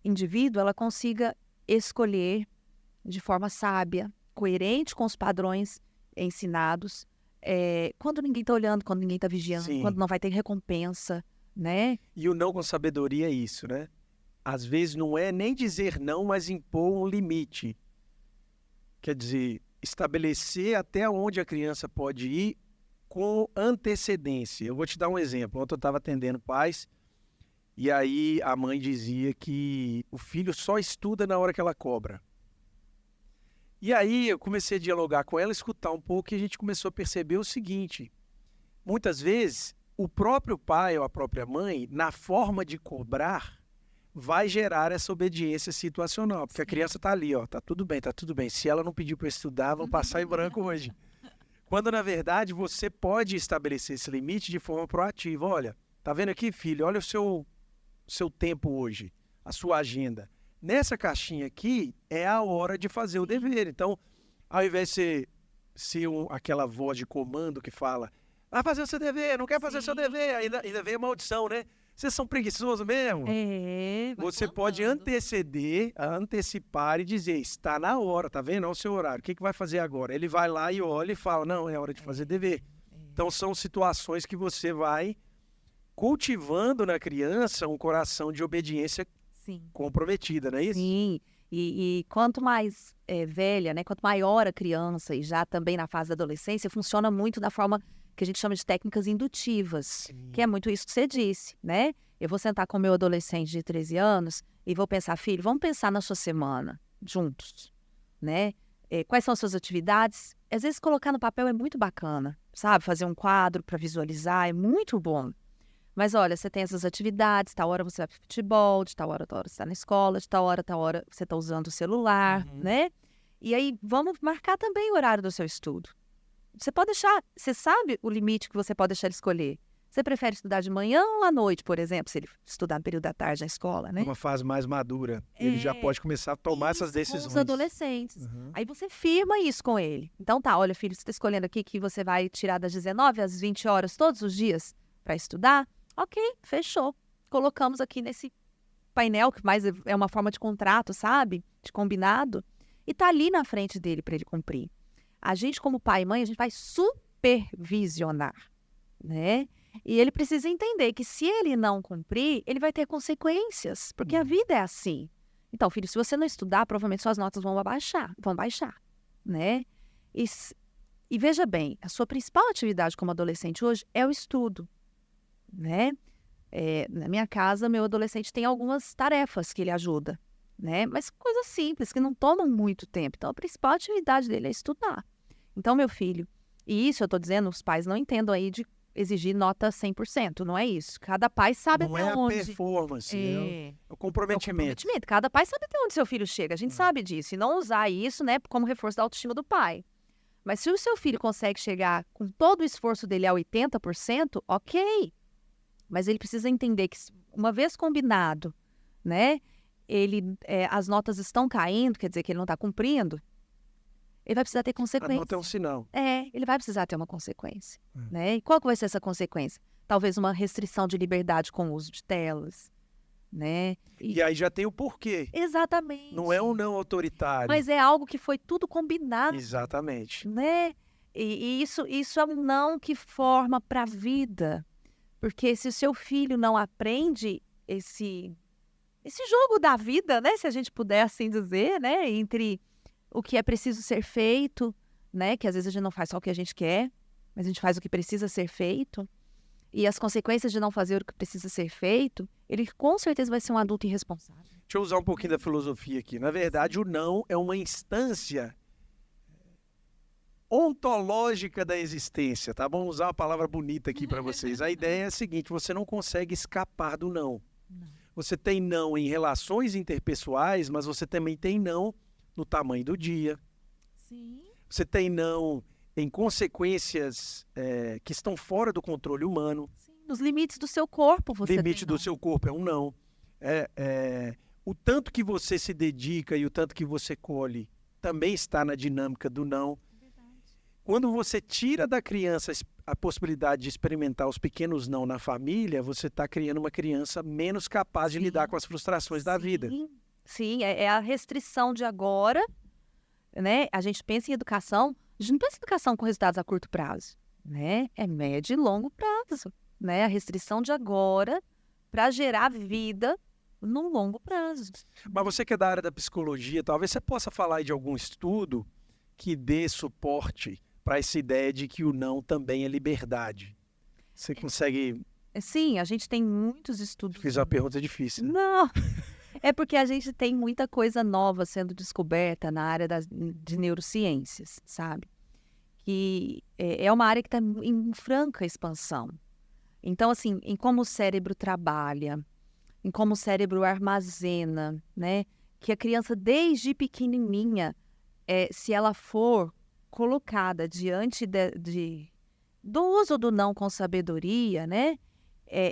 indivíduo, ela consiga escolher de forma sábia, coerente com os padrões ensinados, quando ninguém está olhando, quando ninguém está vigiando, quando não vai ter recompensa, né? E o não com sabedoria é isso, né? Às vezes não é nem dizer não, mas impor um limite. Quer dizer, estabelecer até onde a criança pode ir com antecedência. Eu vou te dar um exemplo. Ontem eu estava atendendo pais e aí a mãe dizia que o filho só estuda na hora que ela cobra. E aí eu comecei a dialogar com ela, escutar um pouco e a gente começou a perceber o seguinte. Muitas vezes, o próprio pai ou a própria mãe, na forma de cobrar, vai gerar essa obediência situacional, porque a criança está ali, ó, tá tudo bem. Se ela não pediu para estudar, vão passar em branco hoje. Quando, na verdade, você pode estabelecer esse limite de forma proativa. Olha, tá vendo aqui, filho? Olha o seu tempo hoje, a sua agenda. Nessa caixinha aqui é a hora de fazer o dever. Então, ao invés de ser aquela voz de comando que fala, vai fazer o seu dever, não quer fazer o seu dever, ainda vem a maldição, né? Vocês são preguiçosos mesmo? Você pode antecipar e dizer, está na hora, tá vendo? Olha o seu horário, o que vai fazer agora? Ele vai lá e olha e fala, não, é hora de fazer dever. Então, são situações que você vai cultivando na criança um coração de obediência comprometida, não é isso? Sim, e quanto mais velha, né, quanto maior a criança, e já também na fase da adolescência, funciona muito da forma que a gente chama de técnicas indutivas, que é muito isso que você disse, né? Eu vou sentar com o meu adolescente de 13 anos e vou pensar, filho, vamos pensar na sua semana, juntos, né? Quais são as suas atividades? Às vezes colocar no papel é muito bacana, sabe? Fazer um quadro para visualizar é muito bom. Mas olha, você tem essas atividades, tal hora você vai para futebol, de tal hora você está na escola, de tal hora você está usando o celular, né? E aí vamos marcar também o horário do seu estudo. Você pode deixar, você sabe o limite que você pode deixar ele escolher. Você prefere estudar de manhã ou à noite, por exemplo, se ele estudar no período da tarde na escola, né? Uma fase mais madura. Ele já pode começar a tomar essas Isso, decisões. com os adolescentes. Uhum. Aí você firma isso com ele. Então tá, olha, filho, você está escolhendo aqui que você vai tirar das 19 às 20 horas todos os dias para estudar? Ok, fechou. Colocamos aqui nesse painel, que mais é uma forma de contrato, sabe? De combinado. E tá ali na frente dele para ele cumprir. A gente, como pai e mãe, a gente vai supervisionar, né? E ele precisa entender que se ele não cumprir, ele vai ter consequências, porque a vida é assim. Então, filho, se você não estudar, provavelmente suas notas vão baixar, né? E veja bem, a sua principal atividade como adolescente hoje é o estudo, né? Na minha casa, meu adolescente tem algumas tarefas que ele ajuda, né? Mas coisas simples, que não tomam muito tempo. Então, a principal atividade dele é estudar. Então, meu filho, e isso eu estou dizendo, os pais não entendam aí de exigir nota 100%, não é isso. Cada pai sabe Não até é onde. a performance, é o É o comprometimento. comprometimento. Cada pai sabe até onde seu filho chega. A gente sabe disso. E não usar isso, né, como reforço da autoestima do pai. Mas se o seu filho consegue chegar com todo o esforço dele a 80%, ok. Mas ele precisa entender que, uma vez combinado, né, as notas estão caindo, quer dizer que ele não está cumprindo, ele vai precisar ter A consequência. nota é um sinal. Ele vai precisar ter uma consequência, né? E qual que vai ser essa consequência? Talvez uma restrição de liberdade com o uso de telas, né? E aí já tem o porquê. Exatamente. Não é um não autoritário. Mas é algo que foi tudo combinado, Exatamente. né? E isso é um não que forma para a vida. Porque se o seu filho não aprende esse jogo da vida, né? Se a gente puder assim dizer, né? Entre o que é preciso ser feito, né? Que às vezes a gente não faz só o que a gente quer, mas a gente faz o que precisa ser feito. E as consequências de não fazer o que precisa ser feito, ele com certeza vai ser um adulto irresponsável. Deixa eu usar um pouquinho da filosofia aqui. Na verdade, o não é uma instância ontológica da existência, tá bom? Vou usar uma palavra bonita aqui para vocês. A ideia é a seguinte: você não consegue escapar do não. Você tem não em relações interpessoais, mas você também tem não no tamanho do dia. Sim. Você tem não em consequências que estão fora do controle humano. Sim. Nos limites do seu corpo, você Limite tem do não. seu corpo é um não. O tanto que você se dedica e o tanto que você colhe também está na dinâmica do não. Quando você tira da criança a possibilidade de experimentar os pequenos não na família, você está criando uma criança menos capaz de Sim. lidar com as frustrações da vida. Sim, é a restrição de agora, né? A gente pensa em educação, a gente não pensa em educação com resultados a curto prazo, né? É médio e longo prazo, né? A restrição de agora para gerar vida no longo prazo. Mas você que é da área da psicologia, talvez você possa falar aí de algum estudo que dê suporte para essa ideia de que o não também é liberdade. Você consegue... Sim, a gente tem muitos estudos. Fiz uma pergunta difícil, né? Não, é porque a gente tem muita coisa nova sendo descoberta na área de neurociências, sabe? Que é uma área que está em franca expansão. Então, assim, em como o cérebro trabalha, em como o cérebro armazena, né? Que a criança, desde pequenininha, se ela for colocada diante do uso do não com sabedoria, né?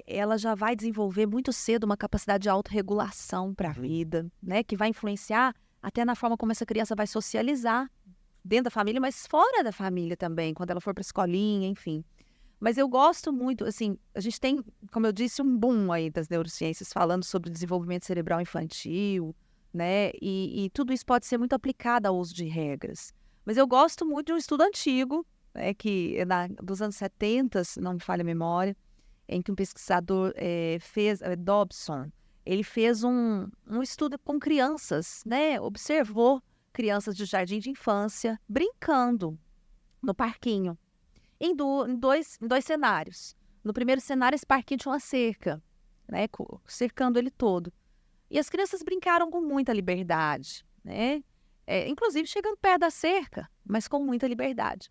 Ela já vai desenvolver muito cedo uma capacidade de autorregulação para a vida, né? Que vai influenciar até na forma como essa criança vai socializar dentro da família, mas fora da família também, quando ela for para a escolinha, enfim. Mas eu gosto muito, assim, a gente tem, como eu disse, um boom aí das neurociências falando sobre desenvolvimento cerebral infantil, né? E tudo isso pode ser muito aplicado ao uso de regras. Mas eu gosto muito de um estudo antigo, né, que dos anos 70, se não me falha a memória, em que um pesquisador fez, Dobson, ele fez um estudo com crianças, né? Observou crianças de jardim de infância brincando no parquinho, em dois cenários. No primeiro cenário, esse parquinho tinha uma cerca, né, cercando ele todo. E as crianças brincaram com muita liberdade, né? Inclusive chegando perto da cerca, mas com muita liberdade.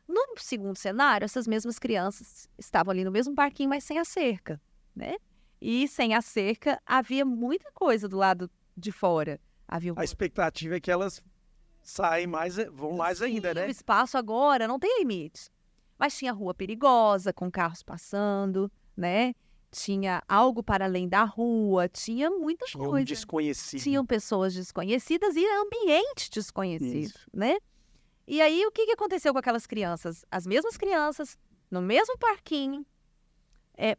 No segundo cenário, essas mesmas crianças estavam ali no mesmo parquinho, mas sem a cerca, né? E sem a cerca, havia muita coisa do lado de fora. A expectativa é que elas saem mais, vão mais ainda, né? O espaço agora não tem limite. Mas tinha rua perigosa, com carros passando, né? Tinha algo para além da rua, tinha muita Tinha um coisa. desconhecido. Tinham pessoas desconhecidas e ambiente desconhecido, Isso. né? E aí, o que aconteceu com aquelas crianças? As mesmas crianças, no mesmo parquinho,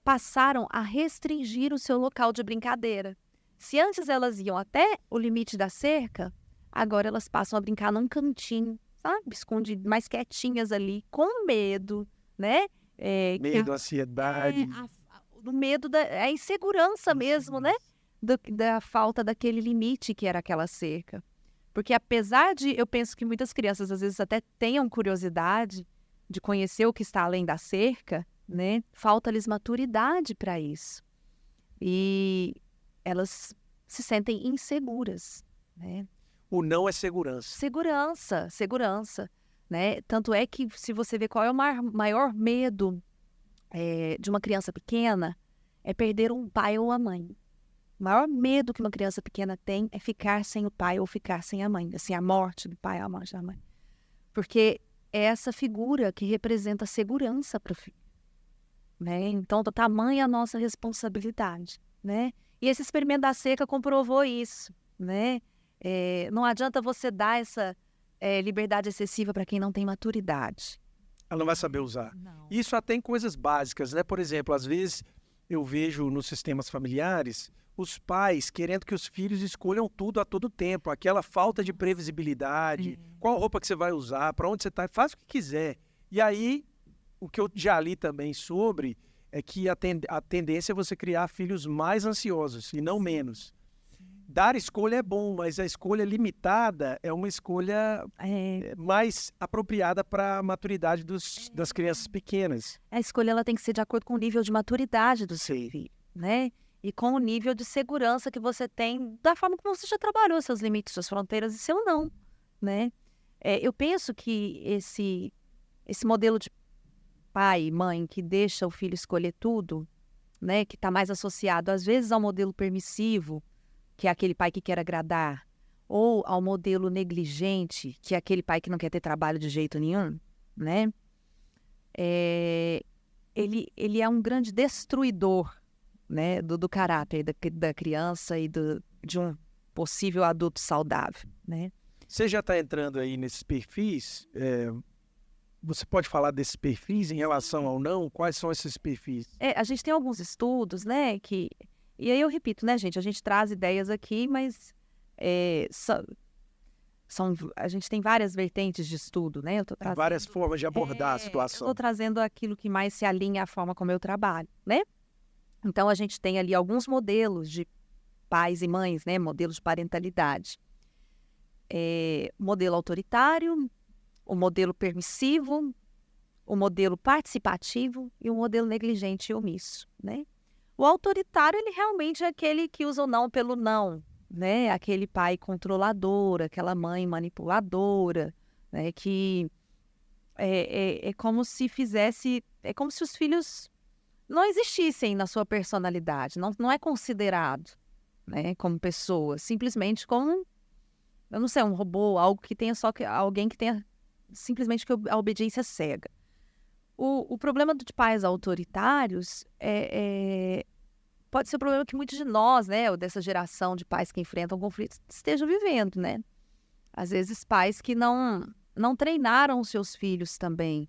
passaram a restringir o seu local de brincadeira. Se antes elas iam até o limite da cerca, agora elas passam a brincar num cantinho, sabe? Escondidas, mais quietinhas ali, com medo, né? Medo, ansiedade. Do medo da insegurança mesmo, né? Da falta daquele limite que era aquela cerca. Porque apesar de, eu penso que muitas crianças às vezes até tenham curiosidade de conhecer o que está além da cerca, né? Falta-lhes maturidade para isso. E elas se sentem inseguras, né? O não é segurança. Segurança, né? Tanto é que se você vê qual é o maior medo de uma criança pequena, é perder um pai ou a mãe. O maior medo que uma criança pequena tem é ficar sem o pai ou ficar sem a mãe, assim, a morte do pai, a morte da mãe. Porque é essa figura que representa segurança para o filho, né? Então, do tamanho a nossa responsabilidade, né? E esse experimento da seca comprovou isso, né? Não adianta você dar essa liberdade excessiva para quem não tem maturidade. Ela não vai saber usar. Não. Isso até em coisas básicas, né? Por exemplo, às vezes eu vejo nos sistemas familiares os pais querendo que os filhos escolham tudo a todo tempo, aquela falta de previsibilidade, qual roupa que você vai usar, para onde você está, faz o que quiser. E aí, o que eu já li também sobre é que a tendência é você criar filhos mais ansiosos e não menos. Dar escolha é bom, mas a escolha limitada é uma escolha mais apropriada para a maturidade das crianças pequenas. A escolha ela tem que ser de acordo com o nível de maturidade do seu filho, né? E com o nível de segurança que você tem, da forma como você já trabalhou seus limites, suas fronteiras e seu não, né? Eu penso que esse modelo de pai e mãe que deixa o filho escolher tudo, né? Que está mais associado, às vezes, ao modelo permissivo, que é aquele pai que quer agradar, ou ao modelo negligente, que é aquele pai que não quer ter trabalho de jeito nenhum, né? Ele é um grande destruidor, né, do caráter da criança e de um possível adulto saudável, né? Você já está entrando aí nesses perfis? Você pode falar desses perfis em relação ao não? Quais são esses perfis? A gente tem alguns estudos, né, e aí eu repito, né, gente, a gente traz ideias aqui, mas a gente tem várias vertentes de estudo, né? Várias formas de abordar a situação. Eu estou trazendo aquilo que mais se alinha à forma como eu trabalho, né? Então, a gente tem ali alguns modelos de pais e mães, né? Modelos de parentalidade. Modelo autoritário, o modelo permissivo, o modelo participativo e o modelo negligente e omisso, né? O autoritário, ele realmente é aquele que usa o não pelo não, né? Aquele pai controlador, aquela mãe manipuladora, né? Que é como se fizesse... É como se os filhos não existissem na sua personalidade, não é considerado, né, como pessoa, simplesmente como, eu não sei, um robô, algo que tenha alguém que tenha simplesmente que a obediência cega. O problema de pais autoritários pode ser o problema que muitos de nós, né, ou dessa geração de pais que enfrentam conflitos, estejam vivendo, né? Às vezes pais que não treinaram os seus filhos também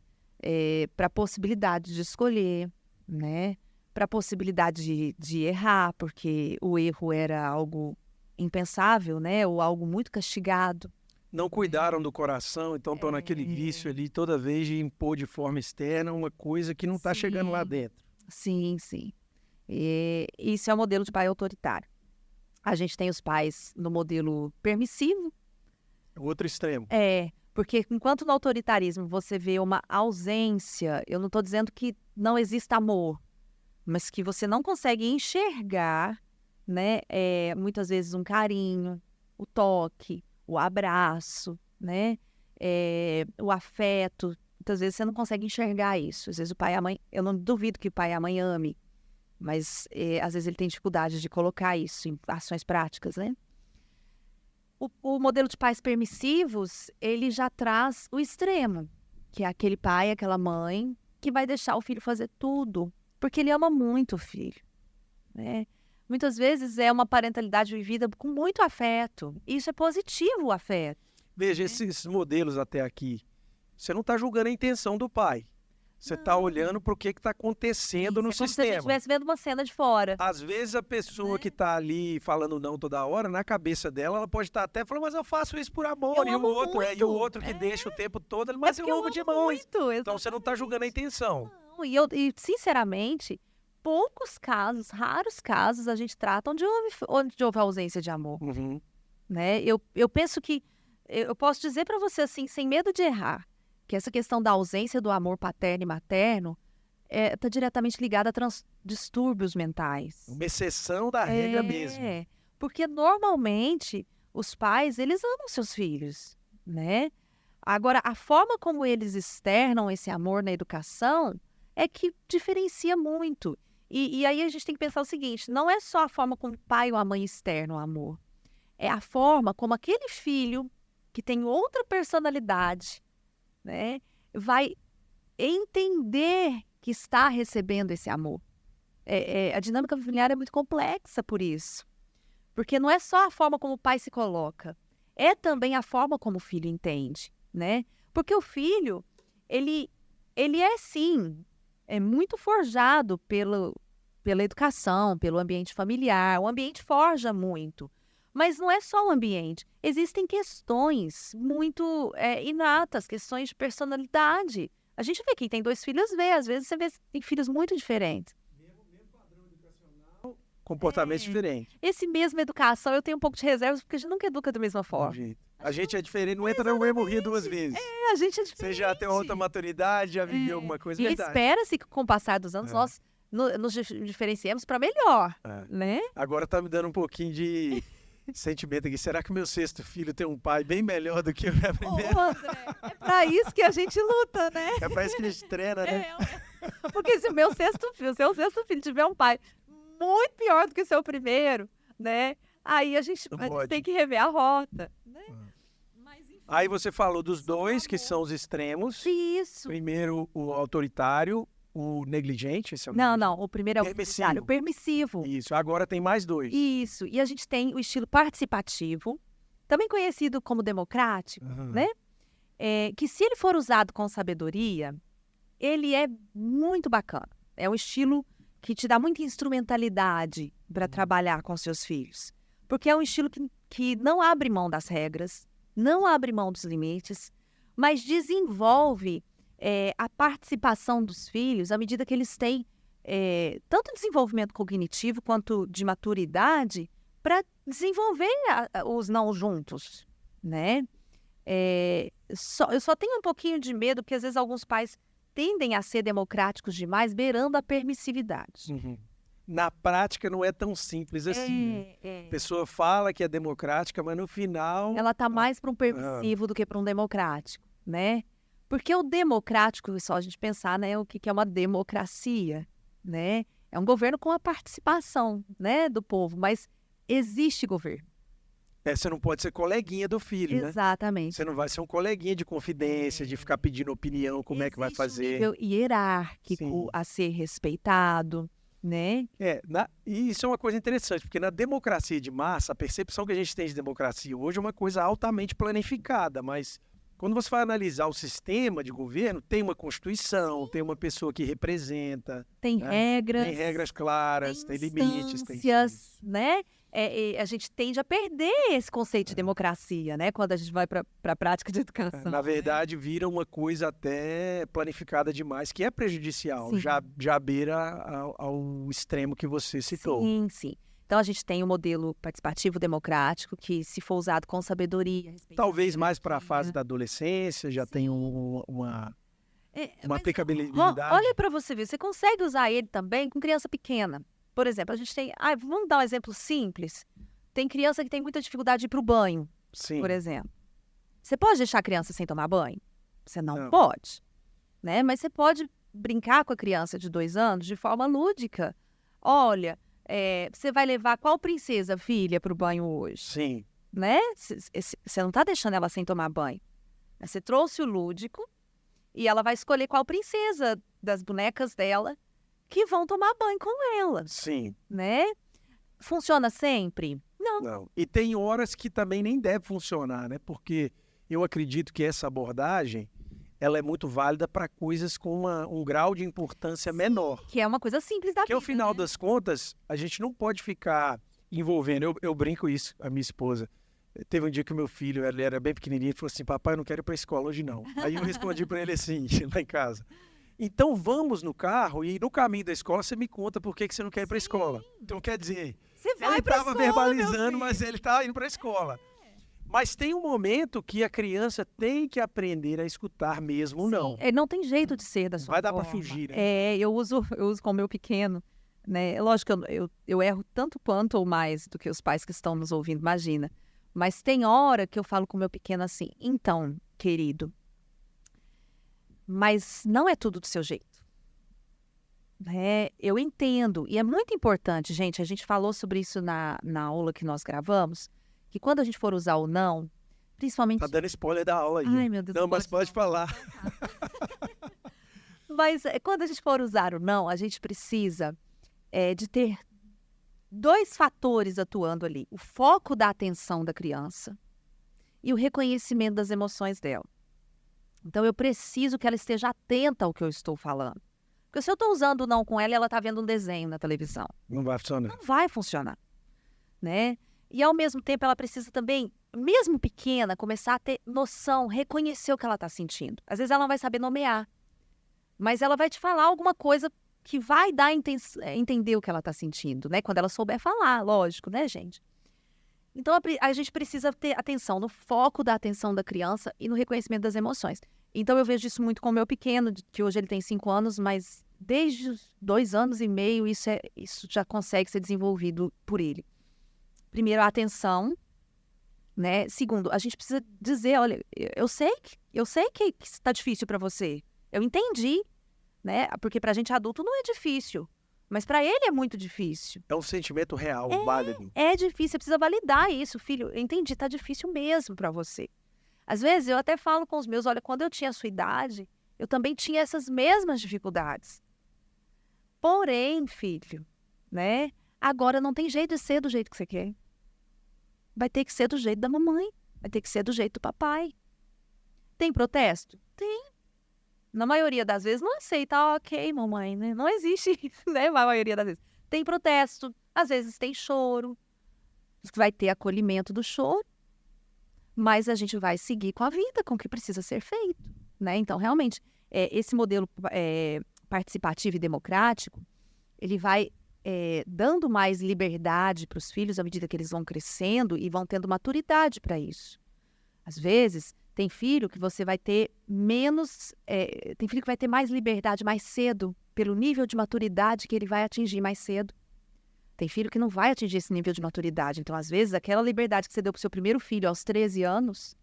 para a possibilidade de escolher, né? Para a possibilidade de errar, porque o erro era algo impensável, né? Ou algo muito castigado. Não cuidaram do coração, então estão naquele vício ali toda vez de impor de forma externa uma coisa que não está chegando lá dentro. Sim. E isso é o modelo de pai autoritário. A gente tem os pais no modelo permissivo. Outro extremo. Porque enquanto no autoritarismo você vê uma ausência, eu não estou dizendo que não exista amor, mas que você não consegue enxergar, né, muitas vezes um carinho, o toque, o abraço, né, o afeto. Muitas vezes você não consegue enxergar isso. Às vezes o pai e a mãe, eu não duvido que o pai e a mãe ame, mas às vezes ele tem dificuldade de colocar isso em ações práticas, né? O modelo de pais permissivos, ele já traz o extremo, que é aquele pai, aquela mãe que vai deixar o filho fazer tudo, porque ele ama muito o filho, né? Muitas vezes é uma parentalidade vivida com muito afeto. Isso é positivo, o afeto. Veja, esses modelos até aqui, você não está julgando a intenção do pai. Você está olhando para o que está acontecendo no É como se a gente sistema. estivesse vendo uma cena de fora. Às vezes a pessoa que está ali falando não toda hora, na cabeça dela, ela pode estar até falando, mas eu faço isso por amor. Eu E o amo outro, e o muito. outro que deixa o tempo todo, mas eu porque amo demais. muito, Então você não está julgando a intenção. Não, e, sinceramente, poucos casos, raros casos, a gente trata onde houve ausência de amor. Uhum. Né? Eu penso que, eu posso dizer para você assim, sem medo de errar, que essa questão da ausência do amor paterno e materno está diretamente ligada a distúrbios mentais. Uma exceção da regra mesmo. Porque normalmente os pais, eles amam seus filhos, né? Agora, a forma como eles externam esse amor na educação é que diferencia muito. E aí a gente tem que pensar o seguinte, não é só a forma como o pai ou a mãe externam o amor, é a forma como aquele filho que tem outra personalidade, né, vai entender que está recebendo esse amor. A dinâmica familiar é muito complexa por isso. Porque não é só a forma como o pai se coloca, é também a forma como o filho entende, né? Porque o filho, ele é sim, é muito forjado pela educação, pelo ambiente familiar. O ambiente forja muito. Mas não é só o ambiente. Existem questões muito inatas, questões de personalidade. A gente vê quem tem 2 filhos vê. Às vezes você vê tem filhos muito diferentes. Mesmo padrão educacional, comportamento diferente. Esse mesmo educação, eu tenho um pouco de reservas, porque a gente nunca educa da mesma forma. A gente é diferente, não entra no mesmo rio 2 vezes. A gente é diferente. Você já tem outra maturidade, já viveu alguma coisa, e verdade. espera-se que com o passar dos anos nós nos diferenciemos para melhor, né? Agora tá me dando um pouquinho de sentimento aqui. Será que o meu 6º filho tem um pai bem melhor do que o meu primeiro? André, é para isso que a gente luta, né? É para isso que a gente treina, né? Porque se o meu 6º filho tiver um pai muito pior do que o seu primeiro, né? Aí a gente tem que rever a rota, né? Aí você falou dos 2, que são os extremos. Isso. Primeiro, o autoritário, o negligente. Esse é o não, o primeiro é o permissivo. Permissivo. Isso, agora tem mais 2. Isso, e a gente tem o estilo participativo, também conhecido como democrático, né? Que se ele for usado com sabedoria, ele é muito bacana. É um estilo que te dá muita instrumentalidade para trabalhar com seus filhos. Porque é um estilo que não abre mão das regras, não abre mão dos limites, mas desenvolve a participação dos filhos à medida que eles têm tanto desenvolvimento cognitivo quanto de maturidade para desenvolver os não juntos, né? Eu só tenho um pouquinho de medo porque às vezes alguns pais tendem a ser democráticos demais, beirando a permissividade. Uhum. Na prática não é tão simples assim. A pessoa fala que é democrática, mas no final... Ela está mais para um permissivo do que para um democrático, né? Porque o democrático, só a gente pensar, né, o que é uma democracia, né? É um governo com a participação, né, do povo, mas existe governo. Você não pode ser coleguinha do filho, né? Exatamente. Você não vai ser um coleguinha de confidência, de ficar pedindo opinião, como é que vai fazer. Existe um nível hierárquico a ser respeitado, né? E isso é uma coisa interessante, porque na democracia de massa, a percepção que a gente tem de democracia hoje é uma coisa altamente planificada, mas quando você vai analisar o sistema de governo, tem uma constituição, tem uma pessoa que representa. Tem regras. Tem regras claras, tem limites. Tem né? A gente tende a perder esse conceito de democracia, né? Quando a gente vai para a prática de educação. Na verdade, vira uma coisa até planificada demais, que é prejudicial. Já beira ao extremo que você citou. Sim. Então, a gente tem o modelo participativo democrático, que se for usado com sabedoria... Talvez mais para a fase da adolescência, já tem uma aplicabilidade. Olha para você ver, você consegue usar ele também com criança pequena. Por exemplo, a gente tem... vamos dar um exemplo simples. Tem criança que tem muita dificuldade de ir para o banho, por exemplo. Você pode deixar a criança sem tomar banho? Você não pode, né? Mas você pode brincar com a criança de 2 anos de forma lúdica. Olha... você vai levar qual princesa, filha, para o banho hoje? Sim. Né? Você não está deixando ela sem tomar banho. Você trouxe o lúdico e ela vai escolher qual princesa das bonecas dela que vão tomar banho com ela, Sim. né? Funciona sempre? Não. Não. E tem horas que também nem deve funcionar, né? Porque eu acredito que essa abordagem, ela é muito válida para coisas com um grau de importância menor. Que é uma coisa simples da Porque vida, ao final né? das contas, a gente não pode ficar envolvendo. Eu brinco isso, a minha esposa. Teve um dia que o meu filho, ele era bem pequenininho, ele falou assim, papai, eu não quero ir para a escola hoje não. Aí eu respondi para ele assim, lá em casa. Então vamos no carro e no caminho da escola você me conta por que você não quer ir para a escola. Então quer dizer, Você vai ele pra estava escola, meu verbalizando, filho. mas ele estava indo para a escola. Mas tem um momento que a criança tem que aprender a escutar mesmo, não. Não tem jeito de ser da sua Vai dar para forma. fugir, né? Eu uso com o meu pequeno, né? Lógico que eu erro tanto quanto ou mais do que os pais que estão nos ouvindo, imagina. Mas tem hora que eu falo com o meu pequeno assim, então, querido, mas não é tudo do seu jeito. Né? Eu entendo, e é muito importante, gente, a gente falou sobre isso na aula que nós gravamos, que quando a gente for usar o não, principalmente... Tá dando spoiler da aula aí. Ai, meu Deus, não, mas pode falar. Mas quando a gente for usar o não, a gente precisa de ter dois fatores atuando ali. O foco da atenção da criança e o reconhecimento das emoções dela. Então, eu preciso que ela esteja atenta ao que eu estou falando. Porque se eu estou usando o não com ela e ela está vendo um desenho na televisão, Não vai funcionar. não vai funcionar, né? E, ao mesmo tempo, ela precisa também, mesmo pequena, começar a ter noção, reconhecer o que ela está sentindo. Às vezes ela não vai saber nomear, mas ela vai te falar alguma coisa que vai dar a entender o que ela está sentindo, né? Quando ela souber falar, lógico, né, gente? Então, a gente precisa ter atenção no foco da atenção da criança e no reconhecimento das emoções. Então, eu vejo isso muito com o meu pequeno, que hoje ele tem 5 anos, mas desde os 2 anos e meio, isso já consegue ser desenvolvido por ele. Primeiro, a atenção, né? Segundo, a gente precisa dizer, olha, eu sei que está difícil para você. Eu entendi, né? Porque para a gente adulto não é difícil, mas para ele é muito difícil. É um sentimento real, válido. É difícil, você precisa validar isso, filho. Eu entendi, tá difícil mesmo para você. Às vezes eu até falo com os meus, olha, quando eu tinha a sua idade, eu também tinha essas mesmas dificuldades. Porém, filho, né? Agora não tem jeito de ser do jeito que você quer. Vai ter que ser do jeito da mamãe, vai ter que ser do jeito do papai. Tem protesto? Tem. Na maioria das vezes não aceita, ok, mamãe, né? Não existe isso, né? Na maioria das vezes. Tem protesto, às vezes tem choro, vai ter acolhimento do choro, mas a gente vai seguir com a vida, com o que precisa ser feito, né? Então, realmente, esse modelo participativo e democrático, ele vai dando mais liberdade para os filhos à medida que eles vão crescendo e vão tendo maturidade para isso. Às vezes, tem filho que você vai ter menos... tem filho que vai ter mais liberdade mais cedo, pelo nível de maturidade que ele vai atingir mais cedo. Tem filho que não vai atingir esse nível de maturidade. Então, às vezes, aquela liberdade que você deu para o seu primeiro filho aos 13 anos,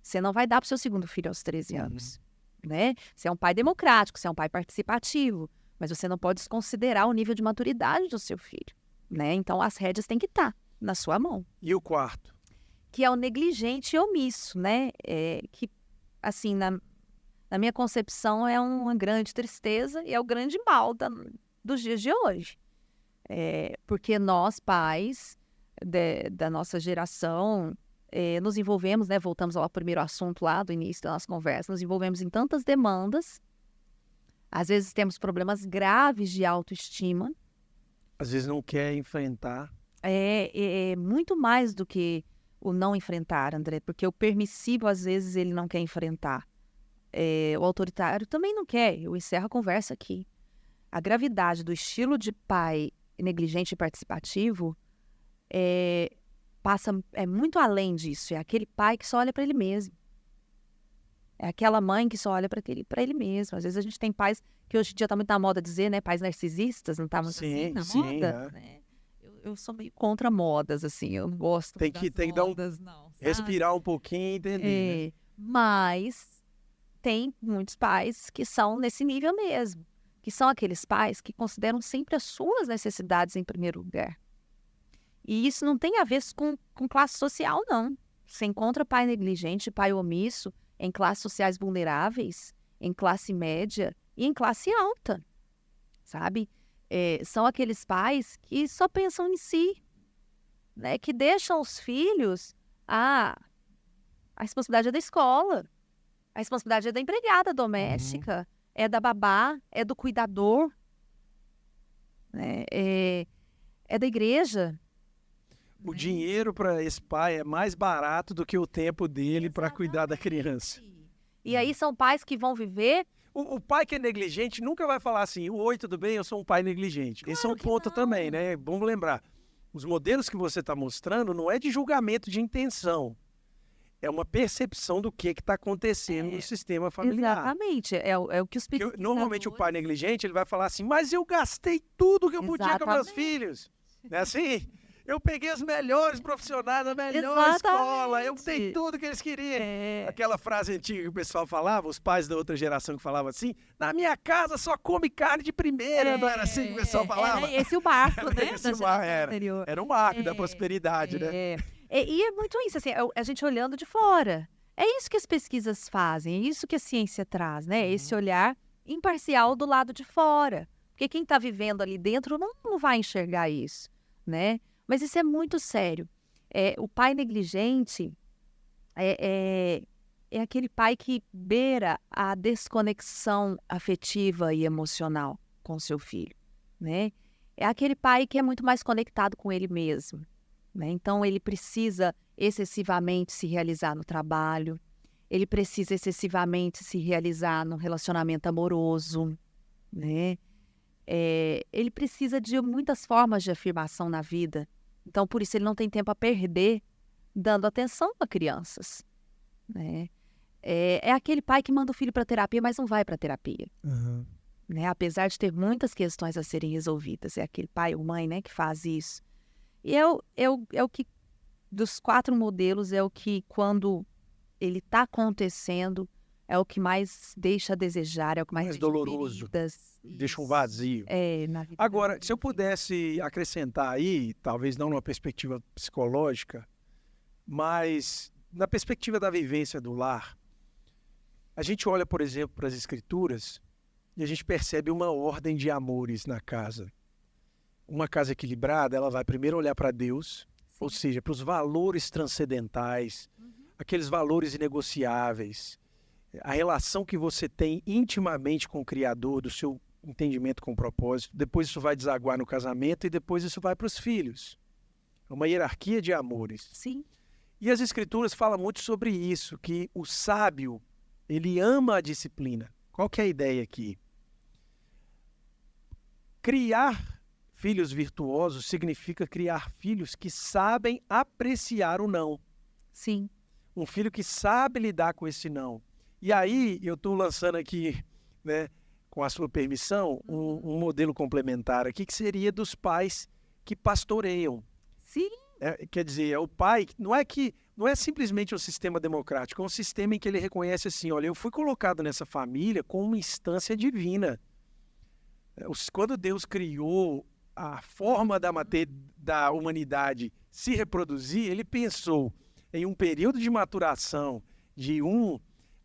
você não vai dar para o seu segundo filho aos 13 anos. Né? Você é um pai democrático, você é um pai participativo, mas você não pode desconsiderar o nível de maturidade do seu filho. Né? Então, as rédeas têm que estar na sua mão. E o quarto? Que é o negligente e omisso, né? Que, assim, na minha concepção, é uma grande tristeza e é o grande mal dos dias de hoje. Porque nós, pais da nossa geração, nos envolvemos, né? Voltamos ao primeiro assunto lá do início da nossa conversa, nos envolvemos em tantas demandas. Às vezes temos problemas graves de autoestima. Às vezes não quer enfrentar. Muito mais do que o não enfrentar, André, porque o permissivo, às vezes, ele não quer enfrentar. O autoritário também não quer. Eu encerro a conversa aqui. A gravidade do estilo de pai negligente e participativo passa muito além disso. É aquele pai que só olha para ele mesmo. É aquela mãe que só olha para ele mesmo. Às vezes a gente tem pais que hoje em dia está muito na moda dizer, né? Pais narcisistas, não está muito assim na moda? Né? Eu sou meio contra modas, assim. Eu não gosto tem que modas, não. Sabe? Respirar um pouquinho e entender. Né? Mas tem muitos pais que são nesse nível mesmo. Que são aqueles pais que consideram sempre as suas necessidades em primeiro lugar. E isso não tem a ver com classe social, não. Você encontra pai negligente, pai omisso, em classes sociais vulneráveis, em classe média, e em classe alta, sabe? São aqueles pais que só pensam em si, né? Que deixam os filhos, a responsabilidade é da escola, a responsabilidade é da empregada doméstica, é da babá, é do cuidador, né? É da igreja. O dinheiro para esse pai é mais barato do que o tempo dele para cuidar da criança. E aí são pais que vão viver... O pai que é negligente nunca vai falar assim, oi, tudo bem, eu sou um pai negligente. Claro Esse é um que ponto não. também, né? Vamos lembrar, os modelos que você está mostrando não é de julgamento de intenção, é uma percepção do que está acontecendo no sistema familiar. Exatamente, é o que os Porque pesquisadores... normalmente o pai negligente ele vai falar assim, mas eu gastei tudo que eu podia com meus Exatamente. filhos. Não é assim? Eu peguei os melhores profissionais da melhor escola, eu dei tudo que eles queriam. Aquela frase antiga que o pessoal falava, os pais da outra geração que falavam assim, na minha casa só come carne de primeira, não era assim que o pessoal falava? Era esse o marco, né? Esse da geração era. anterior. Era o marco da prosperidade, né? E é muito isso, assim, a gente olhando de fora. É isso que as pesquisas fazem, é isso que a ciência traz, né? Esse olhar imparcial do lado de fora. Porque quem está vivendo ali dentro não vai enxergar isso, né? Mas isso é muito sério. O pai negligente é aquele pai que beira a desconexão afetiva e emocional com seu filho, né? É aquele pai que é muito mais conectado com ele mesmo, né? Então, ele precisa excessivamente se realizar no trabalho, ele precisa excessivamente se realizar num relacionamento amoroso, né? Ele precisa de muitas formas de afirmação na vida. Então, por isso, ele não tem tempo a perder dando atenção a crianças, né? É aquele pai que manda o filho para terapia, mas não vai para terapia, né? Apesar de ter muitas questões a serem resolvidas. É aquele pai ou mãe, né, que faz isso. E é o que, dos 4 modelos, é o que, quando ele está acontecendo, é o que mais deixa a desejar, é o que mais doloroso, feridas, deixa um vazio. Na vida. Agora, se eu pudesse acrescentar aí, talvez não numa perspectiva psicológica, mas na perspectiva da vivência do lar, a gente olha, por exemplo, para as escrituras e a gente percebe uma ordem de amores na casa. Uma casa equilibrada, ela vai primeiro olhar para Deus, ou seja, para os valores transcendentais, aqueles valores inegociáveis, a relação que você tem intimamente com o Criador, do seu entendimento com o propósito. Depois isso vai desaguar no casamento e depois isso vai para os filhos. É uma hierarquia de amores. Sim. E as escrituras falam muito sobre isso, que o sábio, ele ama a disciplina. Qual que é a ideia aqui? Criar filhos virtuosos significa criar filhos que sabem apreciar o não. Sim. Um filho que sabe lidar com esse não. E aí, eu estou lançando aqui, né, com a sua permissão, um modelo complementar aqui, que seria dos pais que pastoreiam. Sim. Quer dizer, é o pai, não é simplesmente um sistema democrático, é um sistema em que ele reconhece assim, olha, eu fui colocado nessa família como uma instância divina. Quando Deus criou a forma da humanidade se reproduzir, ele pensou em um período de maturação de 1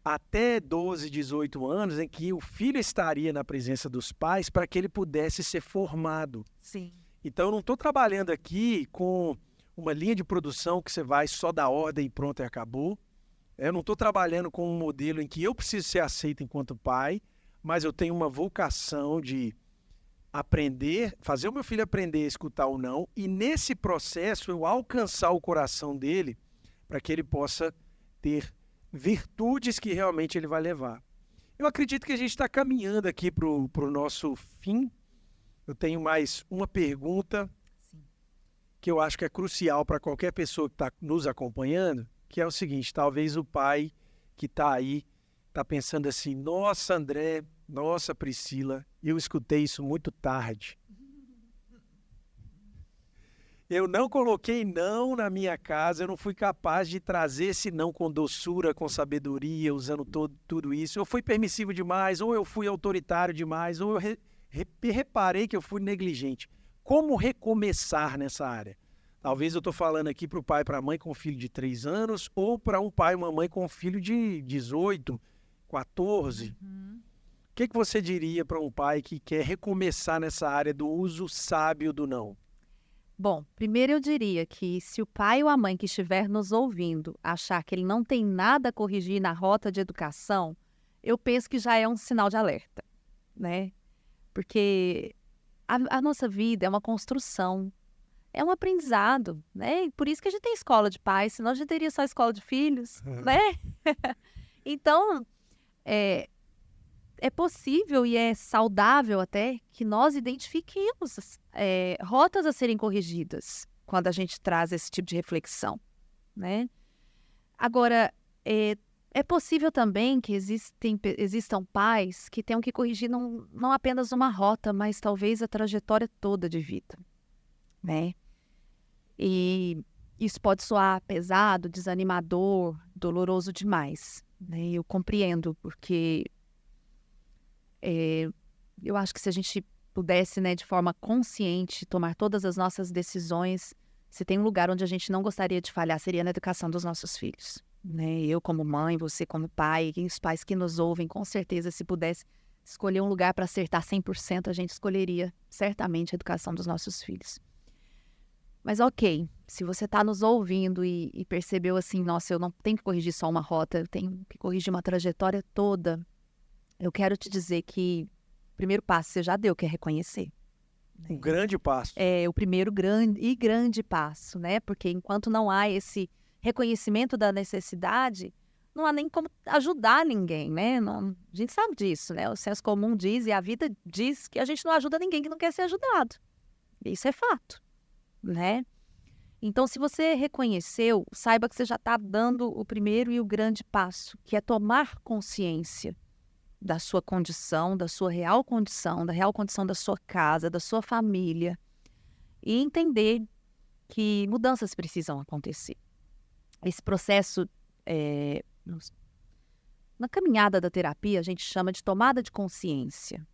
até 12, 18 anos, em que o filho estaria na presença dos pais para que ele pudesse ser formado. Sim. Então, eu não estou trabalhando aqui com uma linha de produção que você vai só dar ordem e pronto e acabou. Eu não estou trabalhando com um modelo em que eu preciso ser aceito enquanto pai, mas eu tenho uma vocação de aprender, fazer o meu filho aprender a escutar o não, e nesse processo eu alcançar o coração dele para que ele possa ter virtudes que realmente ele vai levar. Eu acredito que a gente está caminhando aqui para o nosso fim. Eu tenho mais uma pergunta que eu acho que é crucial para qualquer pessoa que está nos acompanhando, que é o seguinte: talvez o pai que está aí está pensando assim, nossa André, nossa Priscila, eu escutei isso muito tarde. Eu não coloquei não na minha casa, eu não fui capaz de trazer esse não com doçura, com sabedoria, usando tudo isso. Eu fui permissivo demais, ou eu fui autoritário demais, ou eu reparei que eu fui negligente. Como recomeçar nessa área? Talvez eu estou falando aqui para o pai e para a mãe com um filho de 3 anos, ou para um pai e uma mãe com um filho de 18, 14. que você diria para um pai que quer recomeçar nessa área do uso sábio do não? Bom, primeiro eu diria que se o pai ou a mãe que estiver nos ouvindo achar que ele não tem nada a corrigir na rota de educação, eu penso que já é um sinal de alerta, né? Porque a nossa vida é uma construção, é um aprendizado, né? E por isso que a gente tem escola de pais, senão a gente teria só escola de filhos, né? Então, é possível e é saudável até que nós identifiquemos rotas a serem corrigidas quando a gente traz esse tipo de reflexão, né? Agora, é possível também que existam pais que tenham que corrigir não apenas uma rota, mas talvez a trajetória toda de vida, né? E isso pode soar pesado, desanimador, doloroso demais, né? Eu compreendo, porque eu acho que se a gente pudesse, né, de forma consciente, tomar todas as nossas decisões, se tem um lugar onde a gente não gostaria de falhar, seria na educação dos nossos filhos, né? Eu como mãe, você como pai, e os pais que nos ouvem, com certeza, se pudesse escolher um lugar para acertar 100%, a gente escolheria certamente a educação dos nossos filhos. Mas ok, se você está nos ouvindo e percebeu assim, nossa, eu não tenho que corrigir só uma rota, eu tenho que corrigir uma trajetória toda, eu quero te dizer que o primeiro passo você já deu, que é reconhecer. Um grande passo. É o primeiro grande passo, né? Porque enquanto não há esse reconhecimento da necessidade, não há nem como ajudar ninguém, né? A gente sabe disso, né? O senso comum diz e a vida diz que a gente não ajuda ninguém que não quer ser ajudado. Isso é fato, né? Então, se você reconheceu, saiba que você já está dando o primeiro e o grande passo, que é tomar consciência da sua condição, da sua real condição, da real condição da sua casa, da sua família, e entender que mudanças precisam acontecer. Esse processo, na caminhada da terapia, a gente chama de tomada de consciência.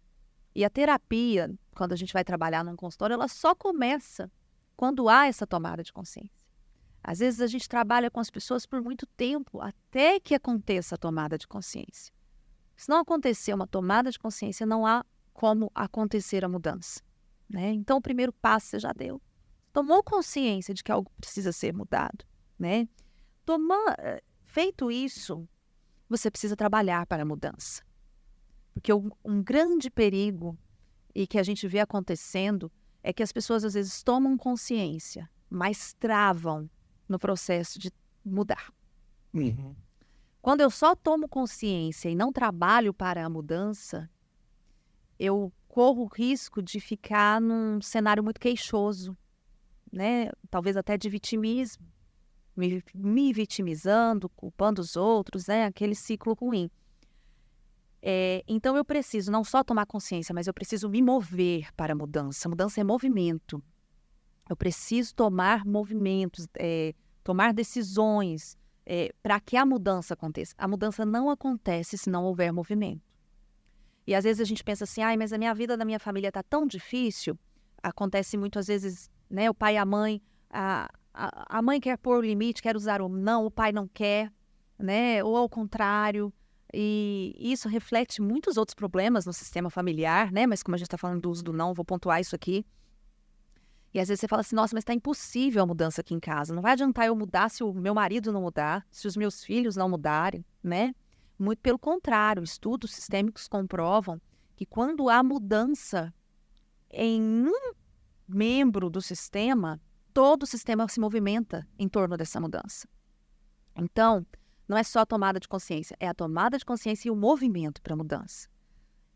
E a terapia, quando a gente vai trabalhar num consultório, ela só começa quando há essa tomada de consciência. Às vezes a gente trabalha com as pessoas por muito tempo até que aconteça a tomada de consciência. Se não acontecer uma tomada de consciência, não há como acontecer a mudança, né? Então, o primeiro passo você já deu. Tomou consciência de que algo precisa ser mudado, né? Feito isso, você precisa trabalhar para a mudança. Porque um grande perigo e que a gente vê acontecendo é que as pessoas às vezes tomam consciência, mas travam no processo de mudar. Uhum. Quando eu só tomo consciência e não trabalho para a mudança, eu corro o risco de ficar num cenário muito queixoso, né? Talvez até de vitimismo, me vitimizando, culpando os outros, né? Aquele ciclo ruim. Então eu preciso não só tomar consciência, mas eu preciso me mover para a mudança. A mudança é movimento. Eu preciso tomar movimentos, tomar decisões, para que a mudança aconteça. A mudança não acontece se não houver movimento. E às vezes a gente pensa assim, mas a minha vida da minha família está tão difícil. Acontece muito às vezes, né, o pai e a mãe, a mãe quer pôr o limite, quer usar o não, o pai não quer, né, ou ao contrário. E isso reflete muitos outros problemas no sistema familiar, né, mas como a gente está falando do uso do não, vou pontuar isso aqui. E às vezes você fala assim, nossa, mas está impossível a mudança aqui em casa. Não vai adiantar eu mudar se o meu marido não mudar, se os meus filhos não mudarem, né? Muito pelo contrário, estudos sistêmicos comprovam que quando há mudança em um membro do sistema, todo o sistema se movimenta em torno dessa mudança. Então, não é só a tomada de consciência, é a tomada de consciência e o movimento para a mudança.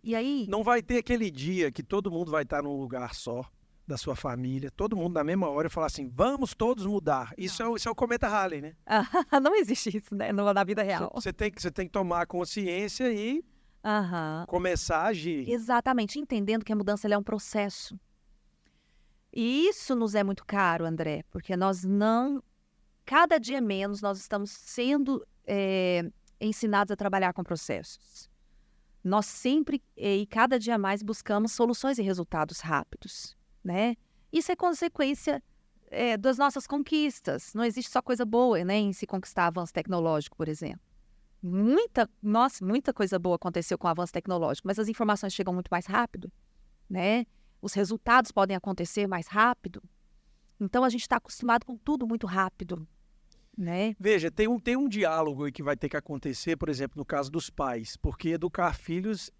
E aí... Não vai ter aquele dia que todo mundo vai estar num lugar só, da sua família, todo mundo na mesma hora e falar assim, vamos todos mudar. Isso é o cometa Halley, né? Não existe isso, né, na vida real. Você tem que tomar consciência e começar a agir. Exatamente, entendendo que a mudança ela é um processo. E isso nos é muito caro, André, porque cada dia menos nós estamos sendo ensinados a trabalhar com processos. Nós sempre e cada dia mais buscamos soluções e resultados rápidos, né? Isso é consequência das nossas conquistas. Não existe só coisa boa, né, em se conquistar avanço tecnológico, por exemplo. Muita coisa boa aconteceu com o avanço tecnológico, mas as informações chegam muito mais rápido, né? Os resultados podem acontecer mais rápido. Então, a gente está acostumado com tudo muito rápido, né? Veja, tem um diálogo aí que vai ter que acontecer, por exemplo, no caso dos pais, porque educar filhos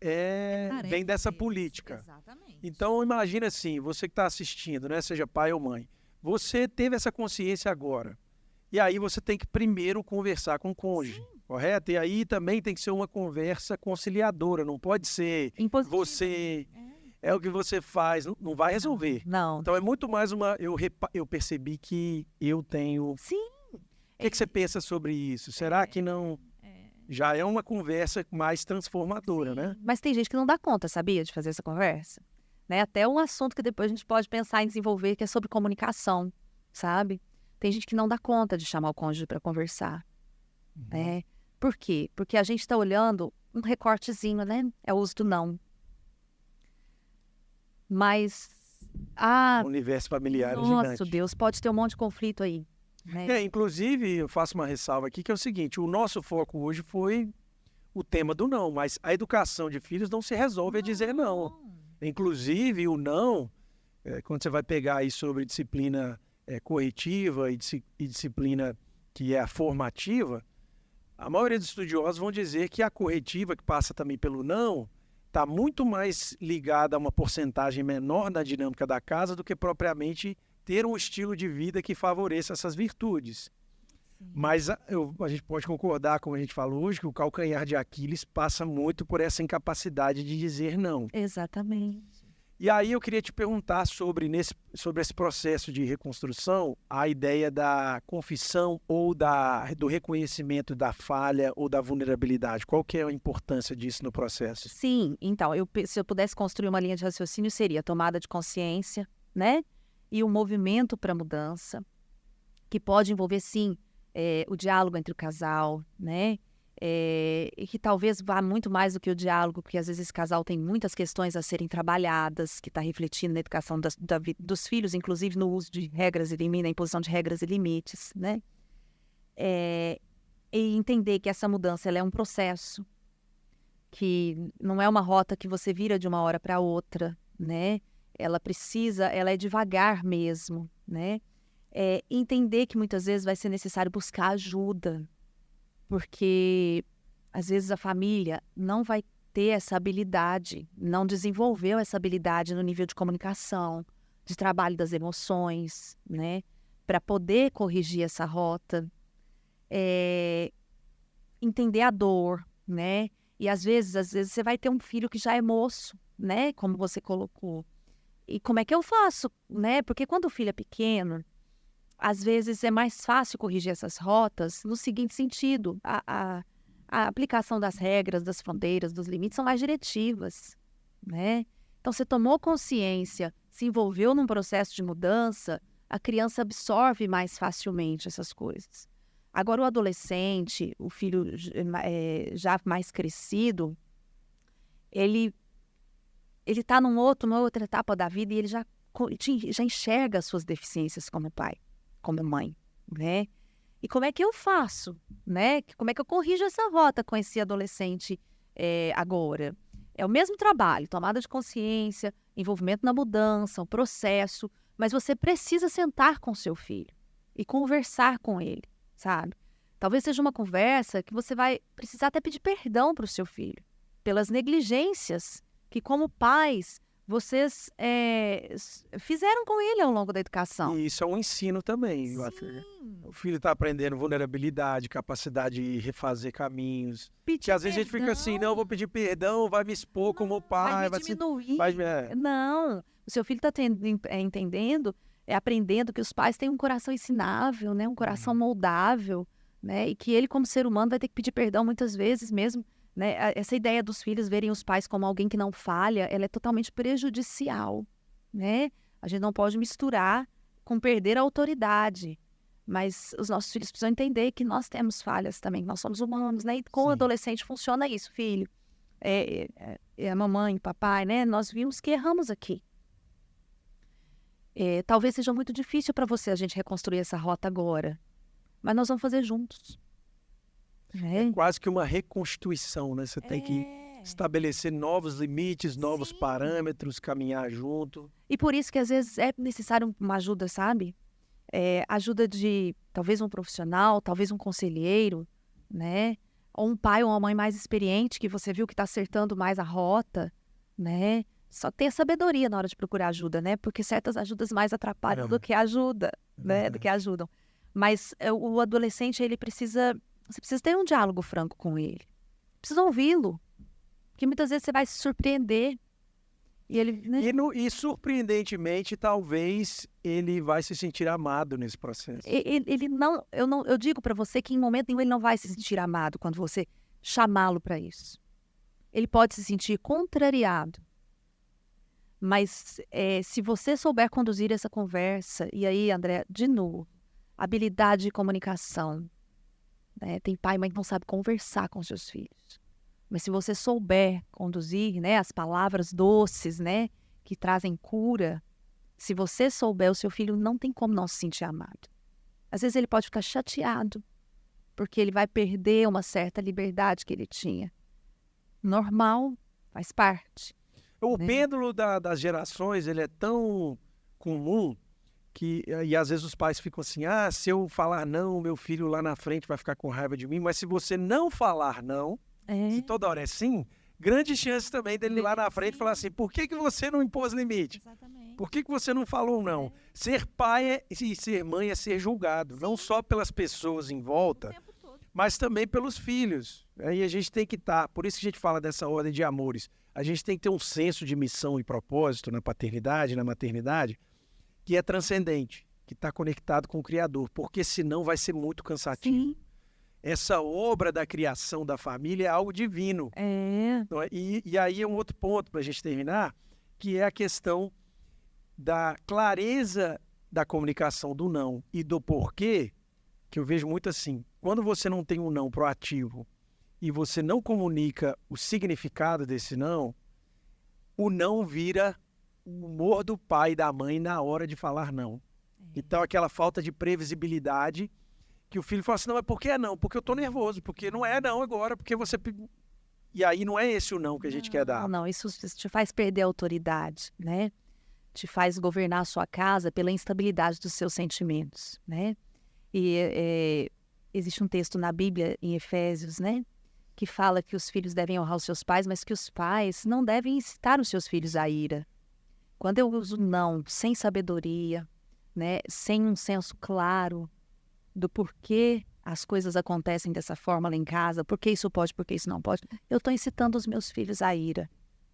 vem dessa política. Exatamente. Então, imagina assim, você que está assistindo, né, seja pai ou mãe, você teve essa consciência agora, e aí você tem que primeiro conversar com o cônjuge, correto? E aí também tem que ser uma conversa conciliadora, não pode ser Impositiva. você... É o que você faz, não vai resolver. Não. Então, é muito mais uma... Eu percebi que eu tenho... Sim. O que você pensa sobre isso? Será que não... Já é uma conversa mais transformadora, né? Mas tem gente que não dá conta, sabia, de fazer essa conversa? Né? Até um assunto que depois a gente pode pensar em desenvolver, que é sobre comunicação, sabe? Tem gente que não dá conta de chamar o cônjuge para conversar. Né? Por quê? Porque a gente está olhando um recortezinho, né? É o uso do não. Mas... O universo familiar é gigante. Nossa, Deus, pode ter um monte de conflito aí. Né? Inclusive, eu faço uma ressalva aqui, que é o seguinte, o nosso foco hoje foi o tema do não, mas a educação de filhos não se resolve a dizer não. Inclusive, o não, quando você vai pegar aí sobre disciplina corretiva e disciplina que é a formativa, a maioria dos estudiosos vão dizer que a corretiva, que passa também pelo não, está muito mais ligada a uma porcentagem menor na dinâmica da casa do que propriamente ter um estilo de vida que favoreça essas virtudes. Mas a gente pode concordar, como a gente falou hoje, que o calcanhar de Aquiles passa muito por essa incapacidade de dizer não. Exatamente. E aí eu queria te perguntar sobre esse processo de reconstrução, a ideia da confissão ou do reconhecimento da falha ou da vulnerabilidade. Qual que é a importância disso no processo? Sim, então, se eu pudesse construir uma linha de raciocínio, seria a tomada de consciência, né? E o movimento para a mudança, que pode envolver, sim, o diálogo entre o casal, né? E que talvez vá muito mais do que o diálogo, porque às vezes esse casal tem muitas questões a serem trabalhadas, que está refletindo na educação dos filhos, inclusive no uso de regras na imposição de regras e limites, né? E entender que essa mudança ela é um processo, que não é uma rota que você vira de uma hora para outra, né? Ela é devagar mesmo, né? Entender que muitas vezes vai ser necessário buscar ajuda, porque às vezes a família não vai ter essa habilidade, não desenvolveu essa habilidade no nível de comunicação, de trabalho das emoções, né? Para poder corrigir essa rota, entender a dor, né? E às vezes você vai ter um filho que já é moço, né? Como você colocou. E como é que eu faço, né? Porque quando o filho é pequeno, às vezes é mais fácil corrigir essas rotas no seguinte sentido: a aplicação das regras, das fronteiras, dos limites são mais diretivas, né? Então, você tomou consciência, se envolveu num processo de mudança, a criança absorve mais facilmente essas coisas. Agora, o adolescente, o filho já mais crescido, ele está numa outra etapa da vida e ele já enxerga as suas deficiências como pai, como mãe, né? E como é que eu faço, né? Como é que eu corrijo essa rota com esse adolescente agora? É o mesmo trabalho, tomada de consciência, envolvimento na mudança, o processo, mas você precisa sentar com seu filho e conversar com ele, sabe? Talvez seja uma conversa que você vai precisar até pedir perdão para o seu filho, pelas negligências que, como pais, vocês fizeram com ele ao longo da educação. E isso é um ensino também. O filho está aprendendo vulnerabilidade, capacidade de refazer caminhos. Que às vezes a gente fica assim, não, vou pedir perdão, vai me expor como pai. Vai me diminuir. É. Não, o seu filho está entendendo, aprendendo que os pais têm um coração ensinável, né? Um coração moldável, né? E que ele, como ser humano, vai ter que pedir perdão muitas vezes mesmo. Né? Essa ideia dos filhos verem os pais como alguém que não falha, ela é totalmente prejudicial, né? A gente não pode misturar com perder a autoridade, mas os nossos filhos precisam entender que nós temos falhas também, nós somos humanos, né? E com o adolescente funciona isso, filho. A mamãe, papai, né? Nós vimos que erramos aqui. Talvez seja muito difícil para você a gente reconstruir essa rota agora, mas nós vamos fazer juntos. É Quase que uma reconstituição, né? Você tem que estabelecer novos limites, novos Sim. parâmetros, caminhar junto. E por isso que às vezes é necessário uma ajuda, sabe? Ajuda de talvez um profissional, talvez um conselheiro, né? Ou um pai ou uma mãe mais experiente que você viu que está acertando mais a rota, né? Só ter sabedoria na hora de procurar ajuda, né? Porque certas ajudas mais atrapalham do que ajuda, né? Do que ajudam. Mas o adolescente, você precisa ter um diálogo franco com ele. Precisa ouvi-lo. Porque muitas vezes você vai se surpreender. E ele, né? E surpreendentemente, talvez ele vai se sentir amado nesse processo. Ele não, eu digo para você que em momento nenhum ele não vai se sentir amado quando você chamá-lo para isso. Ele pode se sentir contrariado. Mas se você souber conduzir essa conversa, e aí, André, de novo, habilidade de comunicação. Né? Tem pai e mãe que não sabe conversar com seus filhos. Mas se você souber conduzir, né, as palavras doces, né, que trazem cura, se você souber, o seu filho não tem como não se sentir amado. Às vezes ele pode ficar chateado, porque ele vai perder uma certa liberdade que ele tinha. Normal, faz parte. O pêndulo das gerações, ele é tão comum que, e às vezes os pais ficam assim, se eu falar não, meu filho lá na frente vai ficar com raiva de mim, mas se você não falar não, se toda hora é sim, grande chance também dele lá na frente falar assim, por que você não impôs limite? Exatamente. Por que você não falou não? Ser pai e ser mãe é ser julgado, não só pelas pessoas em volta, mas também pelos filhos. Aí a gente tem que estar, por isso que a gente fala dessa ordem de amores, a gente tem que ter um senso de missão e propósito na paternidade, na maternidade, que é transcendente, que está conectado com o Criador, porque senão vai ser muito cansativo. Sim. Essa obra da criação da família é algo divino. E aí é um outro ponto para a gente terminar, que é a questão da clareza da comunicação do não e do porquê, que eu vejo muito assim, quando você não tem um não proativo e você não comunica o significado desse não, o não vira o humor do pai e da mãe na hora de falar não. Então aquela falta de previsibilidade que o filho fala assim, não, mas por que não? Porque eu tô nervoso, porque não é não agora, porque você... E aí não é esse o não que a gente quer dar. Não, isso te faz perder a autoridade, né? Te faz governar a sua casa pela instabilidade dos seus sentimentos, né? E existe um texto na Bíblia, em Efésios, né? Que fala que os filhos devem honrar os seus pais, mas que os pais não devem incitar os seus filhos à ira. Quando eu uso não, sem sabedoria, né? Sem um senso claro do porquê as coisas acontecem dessa forma lá em casa, por que isso pode, por que isso não pode, eu estou incitando os meus filhos à ira,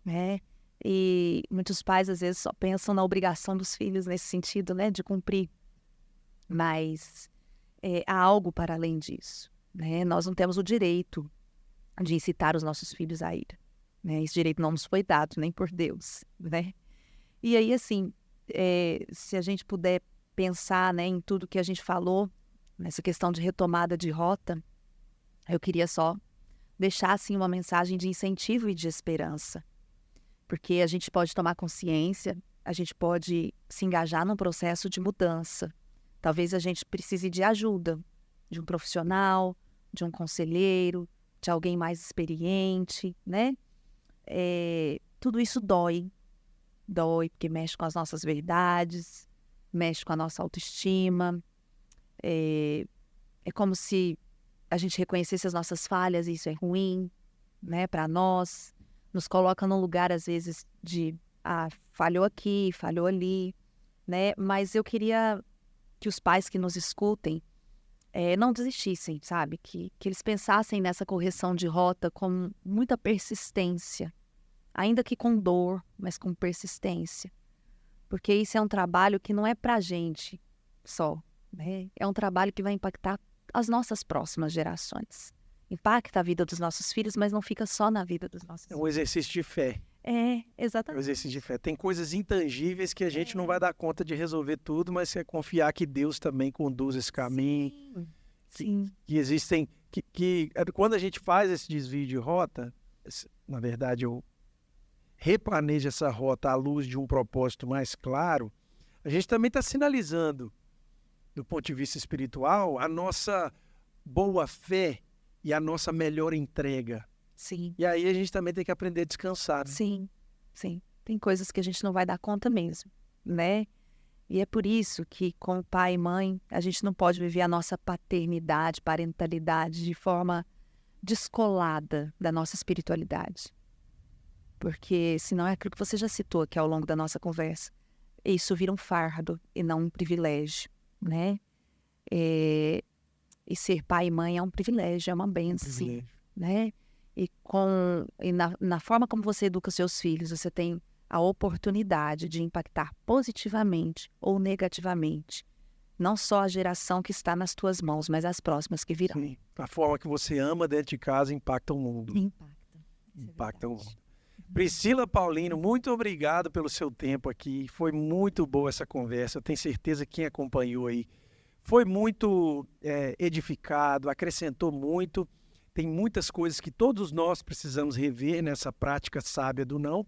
né? E muitos pais, às vezes, só pensam na obrigação dos filhos nesse sentido, né? De cumprir. Mas há algo para além disso, né? Nós não temos o direito de incitar os nossos filhos à ira, né? Esse direito não nos foi dado, nem por Deus, né? E aí, assim, se a gente puder pensar, né, em tudo que a gente falou, nessa questão de retomada de rota, eu queria só deixar, assim, uma mensagem de incentivo e de esperança. Porque a gente pode tomar consciência, a gente pode se engajar num processo de mudança. Talvez a gente precise de ajuda, de um profissional, de um conselheiro, de alguém mais experiente, né? Tudo isso dói. Dói porque mexe com as nossas verdades, mexe com a nossa autoestima. É como se a gente reconhecesse as nossas falhas e isso é ruim, né, para nós. Nos coloca num lugar, às vezes, de falhou aqui, falhou ali, né? Mas eu queria que os pais que nos escutem não desistissem, sabe? Que eles pensassem nessa correção de rota com muita persistência, ainda que com dor, mas com persistência. Porque isso é um trabalho que não é pra gente só, né? É um trabalho que vai impactar as nossas próximas gerações. Impacta a vida dos nossos filhos, mas não fica só na vida dos nossos filhos. É um exercício de fé. É Exatamente. um exercício de fé. Tem coisas intangíveis que a gente não vai dar conta de resolver tudo, mas é confiar que Deus também conduz esse caminho. Sim. Que existem... Que quando a gente faz esse desvio de rota, na verdade, eu replanejo essa rota à luz de um propósito mais claro, a gente também está sinalizando, do ponto de vista espiritual, a nossa boa fé e a nossa melhor entrega. Sim. E aí a gente também tem que aprender a descansar, né? Sim, sim. Tem coisas que a gente não vai dar conta mesmo, né? E é por isso que, como pai e mãe, a gente não pode viver a nossa paternidade, parentalidade de forma descolada da nossa espiritualidade. Porque senão é aquilo que você já citou aqui ao longo da nossa conversa. Isso vira um fardo e não um privilégio, né? E ser pai e mãe é um privilégio, é uma bênção, Privilégio. né? E na forma como você educa seus filhos, você tem a oportunidade de impactar positivamente ou negativamente, não só a geração que está nas tuas mãos, mas as próximas que virão. Sim. A forma que você ama dentro de casa impacta o mundo. Impacta. Impacta o mundo. Priscila Paulino, muito obrigado pelo seu tempo aqui. Foi muito boa essa conversa. Eu tenho certeza que quem acompanhou aí foi muito edificado, acrescentou muito. Tem muitas coisas que todos nós precisamos rever nessa prática sábia do não.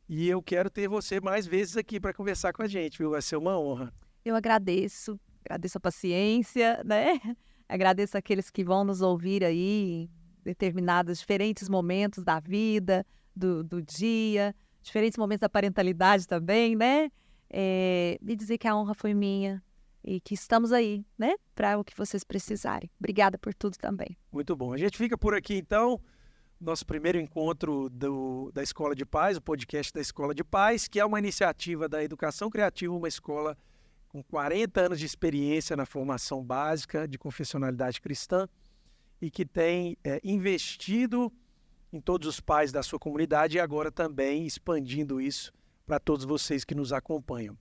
E eu quero ter você mais vezes aqui para conversar com a gente, viu? Vai ser uma honra. Eu agradeço a paciência, né? Agradeço aqueles que vão nos ouvir aí em determinados, diferentes momentos da vida, do dia, diferentes momentos da parentalidade também, né? E dizer que a honra foi minha e que estamos aí, né? Para o que vocês precisarem. Obrigada por tudo também. Muito bom. A gente fica por aqui, então. Nosso primeiro encontro da Escola de Paz, o podcast da Escola de Paz, que é uma iniciativa da Educação Criativa, uma escola com 40 anos de experiência na formação básica de confessionalidade cristã e que tem investido em todos os pais da sua comunidade e agora também expandindo isso para todos vocês que nos acompanham.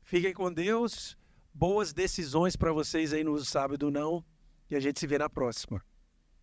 Fiquem com Deus, boas decisões para vocês aí no sábado não, e a gente se vê na próxima.